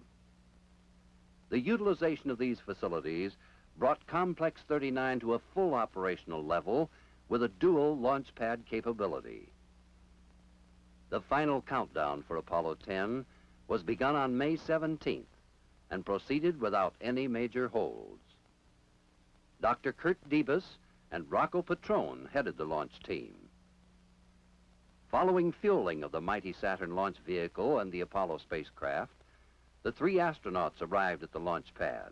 The utilization of these facilities brought Complex 39 to a full operational level with a dual launch pad capability. The final countdown for Apollo 10 was begun on May 17th and proceeded without any major holds. Dr. Kurt Debus and Rocco Petrone headed the launch team. Following fueling of the mighty Saturn launch vehicle and the Apollo spacecraft, the 3 astronauts arrived at the launch pad.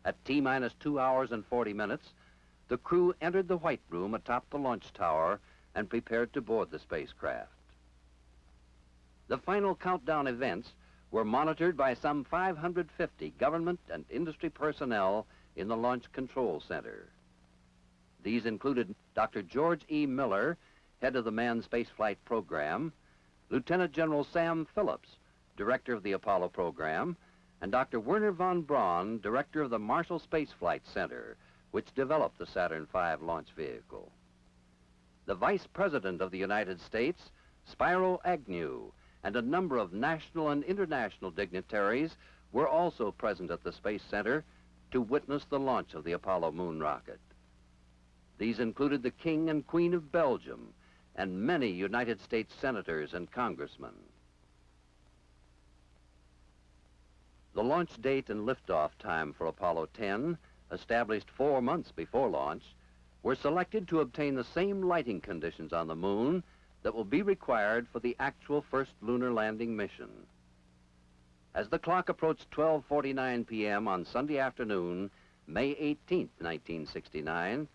At T-minus 2 hours and 40 minutes, the crew entered the White Room atop the launch tower and prepared to board the spacecraft. The final countdown events were monitored by some 550 government and industry personnel in the Launch Control Center. These included Dr. George E. Miller, head of the Manned Spaceflight Program, Lieutenant General Sam Phillips, director of the Apollo program, and Dr. Werner von Braun, director of the Marshall Space Flight Center, which developed the Saturn V launch vehicle. The Vice President of the United States, Spiro Agnew, and a number of national and international dignitaries were also present at the Space Center to witness the launch of the Apollo moon rocket. These included the King and Queen of Belgium and many United States senators and congressmen. The launch date and liftoff time for Apollo 10, established 4 months before launch, were selected to obtain the same lighting conditions on the moon that will be required for the actual first lunar landing mission. As the clock approached 12:49 p.m. on Sunday afternoon, May 18, 1969,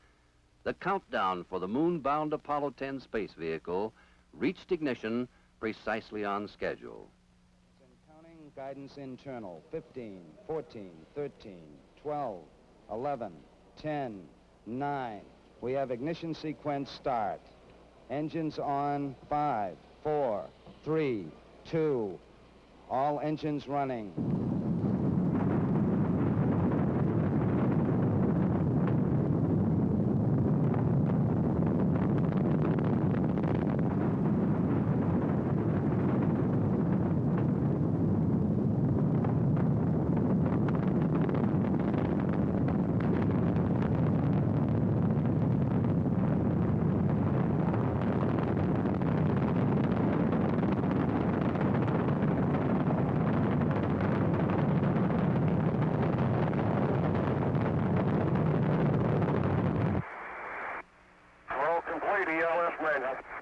the countdown for the moon-bound Apollo 10 space vehicle reached ignition precisely on schedule. Counting, guidance internal, 15, 14, 13, 12, 11, 10, 9. We have ignition sequence start. Engines on, 5, 4, 3, 2, all engines running.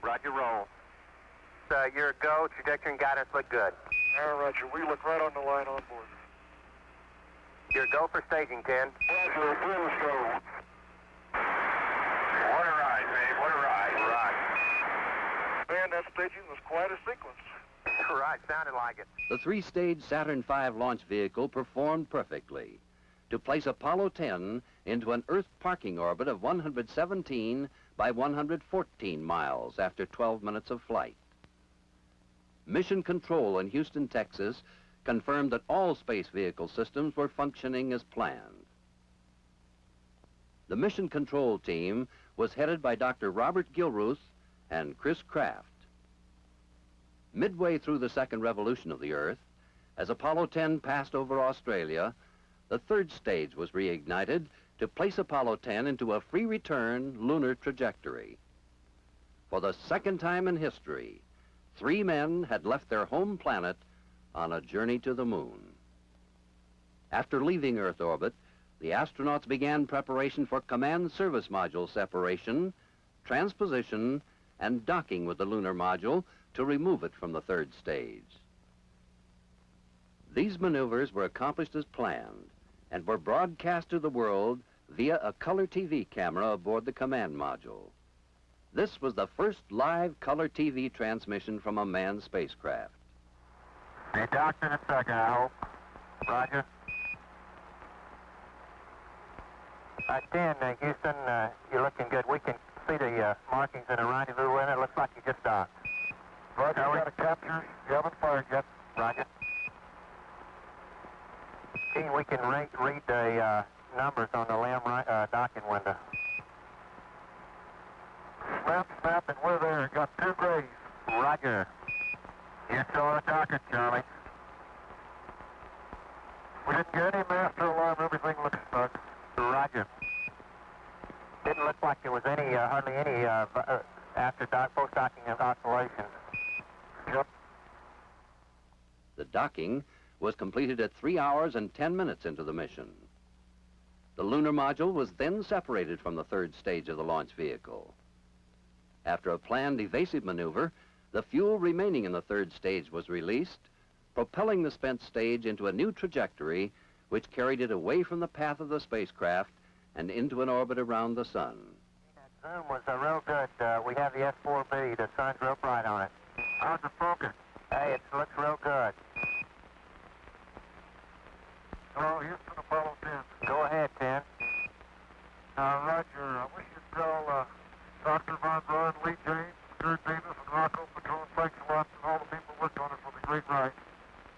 Roger, roll. Your go, trajectory and guidance look good. Roger, we look right on the line on board. Your go for staging, 10. Roger, let's go. What a ride, babe, what a ride. Right. Man, that staging was quite a sequence. Right, sounded like it. The 3-stage Saturn V launch vehicle performed perfectly to place Apollo 10 into an Earth parking orbit of 117 by 114 miles after 12 minutes of flight. Mission Control in Houston, Texas, confirmed that all space vehicle systems were functioning as planned. The Mission Control team was headed by Dr. Robert Gilruth and Chris Kraft. Midway through the second revolution of the Earth, as Apollo 10 passed over Australia, the third stage was reignited to place Apollo 10 into a free return lunar trajectory. For the second time in history, 3 men had left their home planet on a journey to the moon. After leaving Earth orbit, the astronauts began preparation for command service module separation, transposition, and docking with the lunar module to remove it from the third stage. These maneuvers were accomplished as planned and were broadcast to the world via a color TV camera aboard the command module. This was the first live color TV transmission from a manned spacecraft. Be docked in a second, I hope. Roger. 10, Houston, you're looking good. We can see the markings in the rendezvous in it. Looks like you just docked. Roger, we got a capture. You haven't fired yet. Roger. Gene, we can read the numbers on the LAM docking window. Snap, and we're there. Got 2 grays. Roger. You saw the docking, Charlie. We didn't get any master alarm. Everything looks snug. Roger. Didn't look like there was any, hardly any post-docking oscillations. Yep. The docking was completed at 3 hours and 10 minutes into the mission. The lunar module was then separated from the third stage of the launch vehicle. After a planned evasive maneuver, the fuel remaining in the third stage was released, propelling the spent stage into a new trajectory which carried it away from the path of the spacecraft and into an orbit around the sun. That zoom was real good. We have the S4B. The sun's real bright on it. How's the focus? Hey, it looks real good. Hello, Houston, Apollo 10. Go ahead, 10. Roger. I wish you'd tell Dr. Von Braun, Lee James, Gerd Davis, and Rocco Patron, thanks a lot, and all the people who worked on it for the great ride.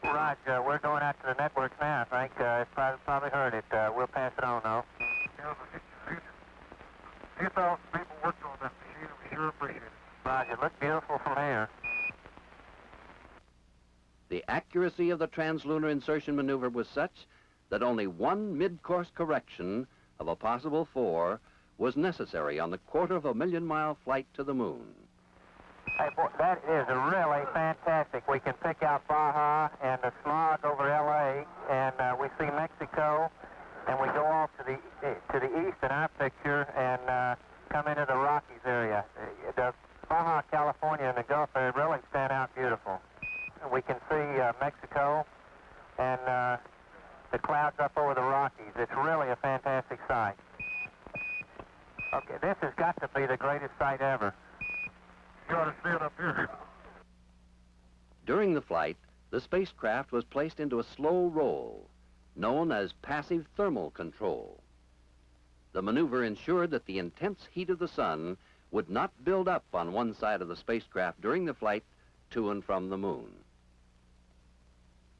Roger. We're going out to the networks now, I think. It's probably heard it. We'll pass it on, though. Yeah, the few thousand people worked on that machine, and we sure appreciate it. Roger. It looked beautiful from here. The accuracy of the translunar insertion maneuver was such that only one mid-course correction of a possible 4 was necessary on the 250,000-mile flight to the moon. Hey, boy, that is really fantastic. We can pick out Baja and the smog over L.A., and we see Mexico, and we go off to the east in our picture and come into the Rockies area. The Baja California and the Gulf area really stand out beautiful. We can see Mexico and the clouds up over the Rockies. It's really a fantastic sight. Okay, this has got to be the greatest sight ever. You ought to see it up here. During the flight, the spacecraft was placed into a slow roll, known as passive thermal control. The maneuver ensured that the intense heat of the sun would not build up on one side of the spacecraft during the flight to and from the moon.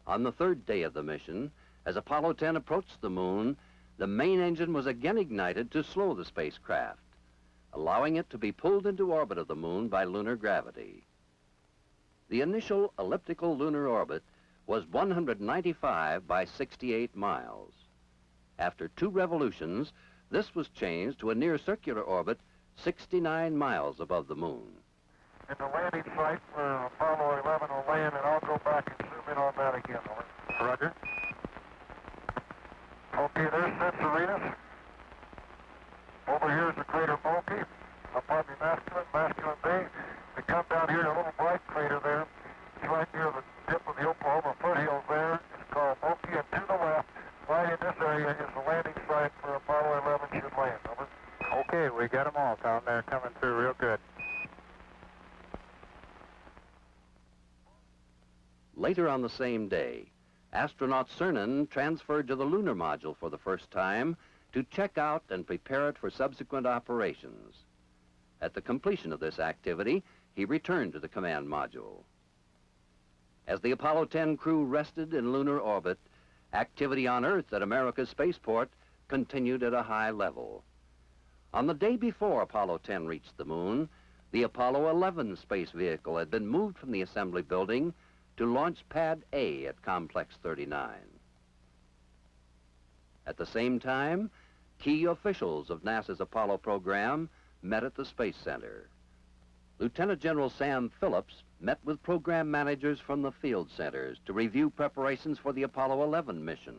On the third day of the mission, as Apollo 10 approached the moon, the main engine was again ignited to slow the spacecraft, allowing it to be pulled into orbit of the moon by lunar gravity. The initial elliptical lunar orbit was 195 by 68 miles. After 2 revolutions, this was changed to a near circular orbit 69 miles above the moon. And the landing site for Apollo 11 will land, and I'll go back and zoom in on that again. Roger. Okay, there's Centaurus. Over here is the crater Monkey. Up on the masculine bay. We come down here to a little bright crater there. It's right near the tip of the Oklahoma foothills there. It's called Monkey, and to the left, right in this area, is the landing site for Apollo 11 should land. Over. Okay, we got them all, Tom. They're coming through real good. Later on the same day, astronaut Cernan transferred to the lunar module for the first time to check out and prepare it for subsequent operations. At the completion of this activity, he returned to the command module. As the Apollo 10 crew rested in lunar orbit, activity on Earth at America's spaceport continued at a high level. On the day before Apollo 10 reached the moon, The Apollo 11 space vehicle had been moved from the assembly building to Launch Pad A at Complex 39. At the same time, key officials of NASA's Apollo program met at the Space Center. Lieutenant General Sam Phillips met with program managers from the field centers to review preparations for the Apollo 11 mission.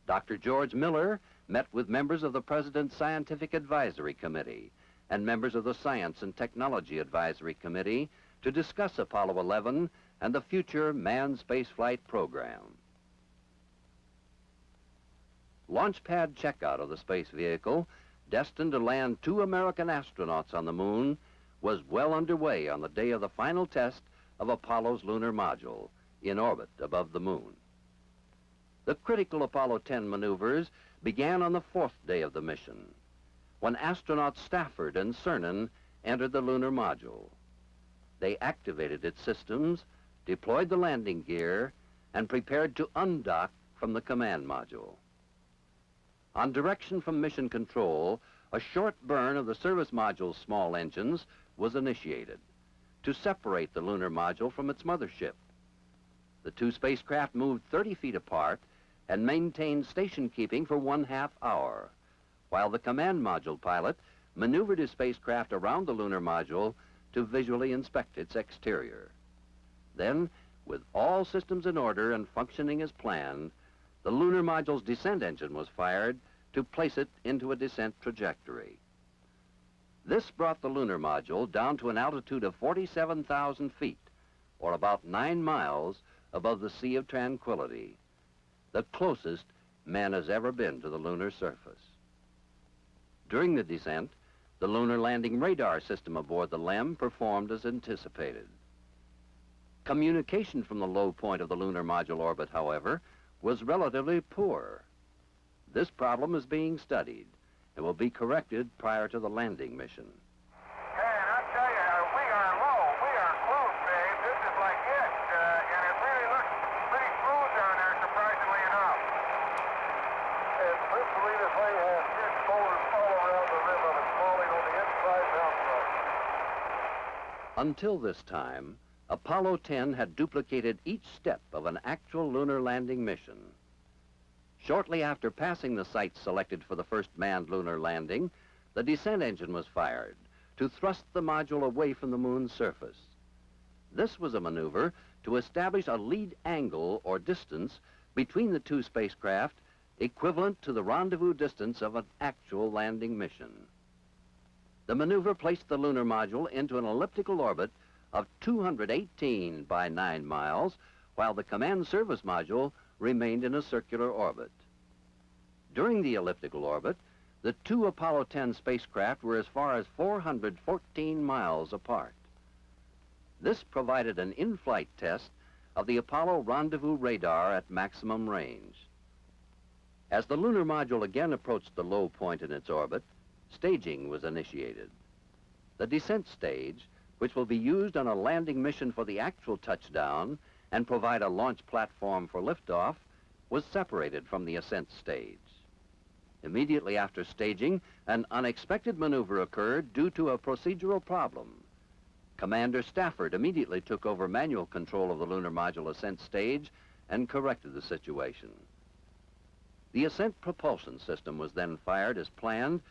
Dr. George Miller met with members of the President's Scientific Advisory Committee and members of the Science and Technology Advisory Committee to discuss Apollo 11 and the future manned spaceflight program. Launch pad checkout of the space vehicle, destined to land 2 American astronauts on the moon, was well underway on the day of the final test of Apollo's lunar module in orbit above the moon. The critical Apollo 10 maneuvers began on the 4th day of the mission, when astronauts Stafford and Cernan entered the lunar module. They activated its systems, deployed the landing gear, and prepared to undock from the command module. On direction from Mission Control, a short burn of the service module's small engines was initiated to separate the lunar module from its mothership. The 2 spacecraft moved 30 feet apart and maintained station keeping for 1/2 hour, while the command module pilot maneuvered his spacecraft around the lunar module to visually inspect its exterior. Then, with all systems in order and functioning as planned, the lunar module's descent engine was fired to place it into a descent trajectory. This brought the lunar module down to an altitude of 47,000 feet, or about 9 miles above the Sea of Tranquility, the closest man has ever been to the lunar surface. During the descent, the lunar landing radar system aboard the LEM performed as anticipated. Communication from the low point of the lunar module orbit, however, was relatively poor. This problem is being studied and will be corrected prior to the landing mission. Hey, and I tell you, we are low. We are close, Dave. This is like it. And it really looks pretty smooth down there, surprisingly enough. And principally, this thing has huge boulders all around the rim of it, falling on the inside and outside. Until this time, Apollo 10 had duplicated each step of an actual lunar landing mission. Shortly after passing the site selected for the first manned lunar landing, the descent engine was fired to thrust the module away from the moon's surface. This was a maneuver to establish a lead angle or distance between the 2 spacecraft equivalent to the rendezvous distance of an actual landing mission. The maneuver placed the lunar module into an elliptical orbit of 218 by 9 miles, while the command service module remained in a circular orbit. During the elliptical orbit, the 2 Apollo 10 spacecraft were as far as 414 miles apart. This provided an in-flight test of the Apollo rendezvous radar at maximum range. As the lunar module again approached the low point in its orbit, staging was initiated. The descent stage, which will be used on a landing mission for the actual touchdown and provide a launch platform for liftoff, was separated from the ascent stage. Immediately after staging, an unexpected maneuver occurred due to a procedural problem. Commander Stafford immediately took over manual control of the lunar module ascent stage and corrected the situation. The ascent propulsion system was then fired as planned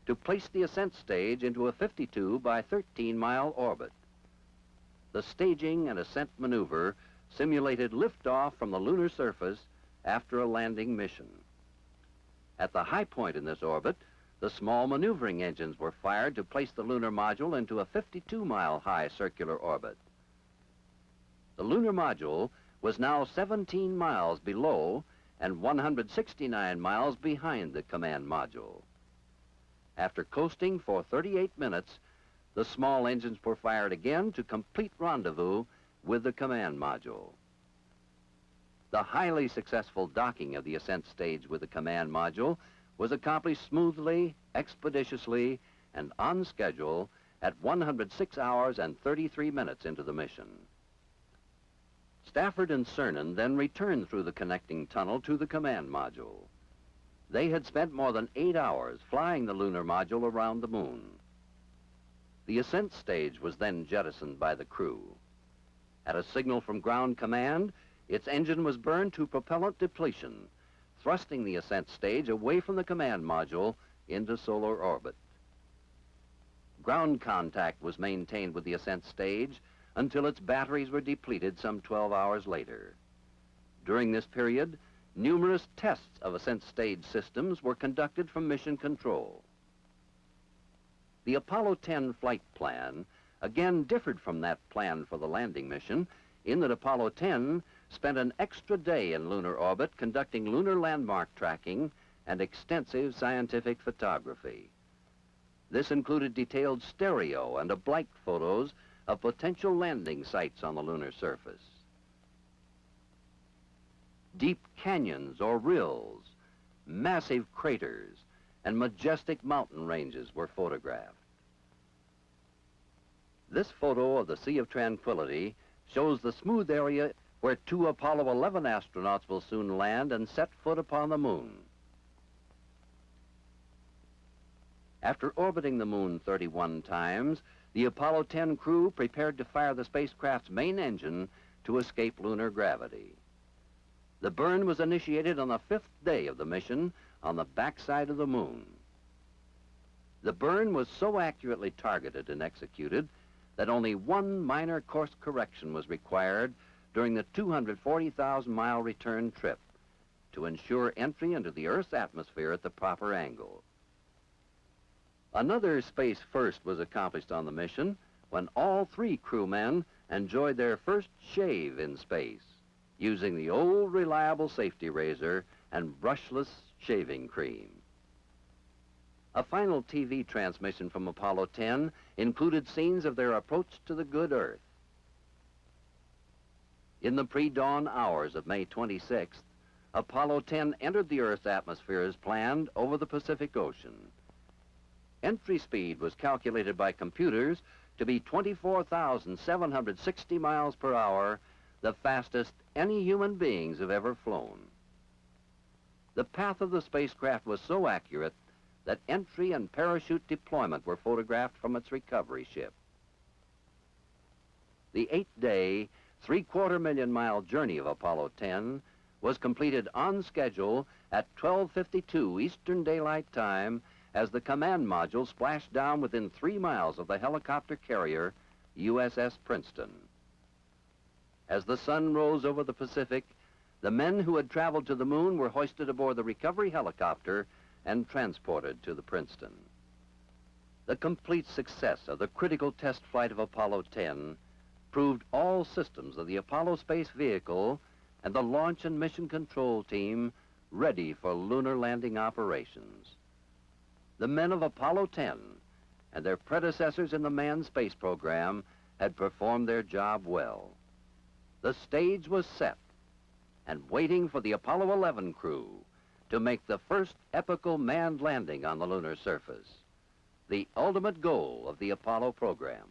to place the ascent stage into a 52 by 13 mile orbit. The staging and ascent maneuver simulated liftoff from the lunar surface after a landing mission. At the high point in this orbit, the small maneuvering engines were fired to place the lunar module into a 52-mile high circular orbit. The lunar module was now 17 miles below and 169 miles behind the command module. After coasting for 38 minutes, the small engines were fired again to complete rendezvous with the command module. The highly successful docking of the ascent stage with the command module was accomplished smoothly, expeditiously, and on schedule at 106 hours and 33 minutes into the mission. Stafford and Cernan then returned through the connecting tunnel to the command module. They had spent more than 8 hours flying the lunar module around the moon. The ascent stage was then jettisoned by the crew. At a signal from ground command, its engine was burned to propellant depletion, thrusting the ascent stage away from the command module into solar orbit. Ground contact was maintained with the ascent stage until its batteries were depleted some 12 hours later. During this period, numerous tests of ascent stage systems were conducted from Mission Control. The Apollo 10 flight plan again differed from that plan for the landing mission in that Apollo 10 spent an extra day in lunar orbit conducting lunar landmark tracking and extensive scientific photography. This included detailed stereo and oblique photos of potential landing sites on the lunar surface. Deep canyons or rills, massive craters, and majestic mountain ranges were photographed. This photo of the Sea of Tranquility shows the smooth area where 2 Apollo 11 astronauts will soon land and set foot upon the moon. After orbiting the moon 31 times, the Apollo 10 crew prepared to fire the spacecraft's main engine to escape lunar gravity. The burn was initiated on the 5th day of the mission on the backside of the moon. The burn was so accurately targeted and executed that only one minor course correction was required during the 240,000-mile return trip to ensure entry into the Earth's atmosphere at the proper angle. Another space first was accomplished on the mission when all 3 crewmen enjoyed their first shave in space, using the old reliable safety razor and brushless shaving cream. A final TV transmission from Apollo 10 included scenes of their approach to the good Earth. In the pre-dawn hours of May 26th, Apollo 10 entered the Earth's atmosphere as planned over the Pacific Ocean. Entry speed was calculated by computers to be 24,760 miles per hour, the fastest any human beings have ever flown. The path of the spacecraft was so accurate that entry and parachute deployment were photographed from its recovery ship. The 8-day, 750,000-mile journey of Apollo 10 was completed on schedule at 12:52 Eastern Daylight Time as the command module splashed down within 3 miles of the helicopter carrier USS Princeton. As the sun rose over the Pacific, the men who had traveled to the moon were hoisted aboard the recovery helicopter and transported to the Princeton. The complete success of the critical test flight of Apollo 10 proved all systems of the Apollo space vehicle and the launch and mission control team ready for lunar landing operations. The men of Apollo 10 and their predecessors in the manned space program had performed their job well. The stage was set and waiting for the Apollo 11 crew to make the first epical manned landing on the lunar surface, the ultimate goal of the Apollo program.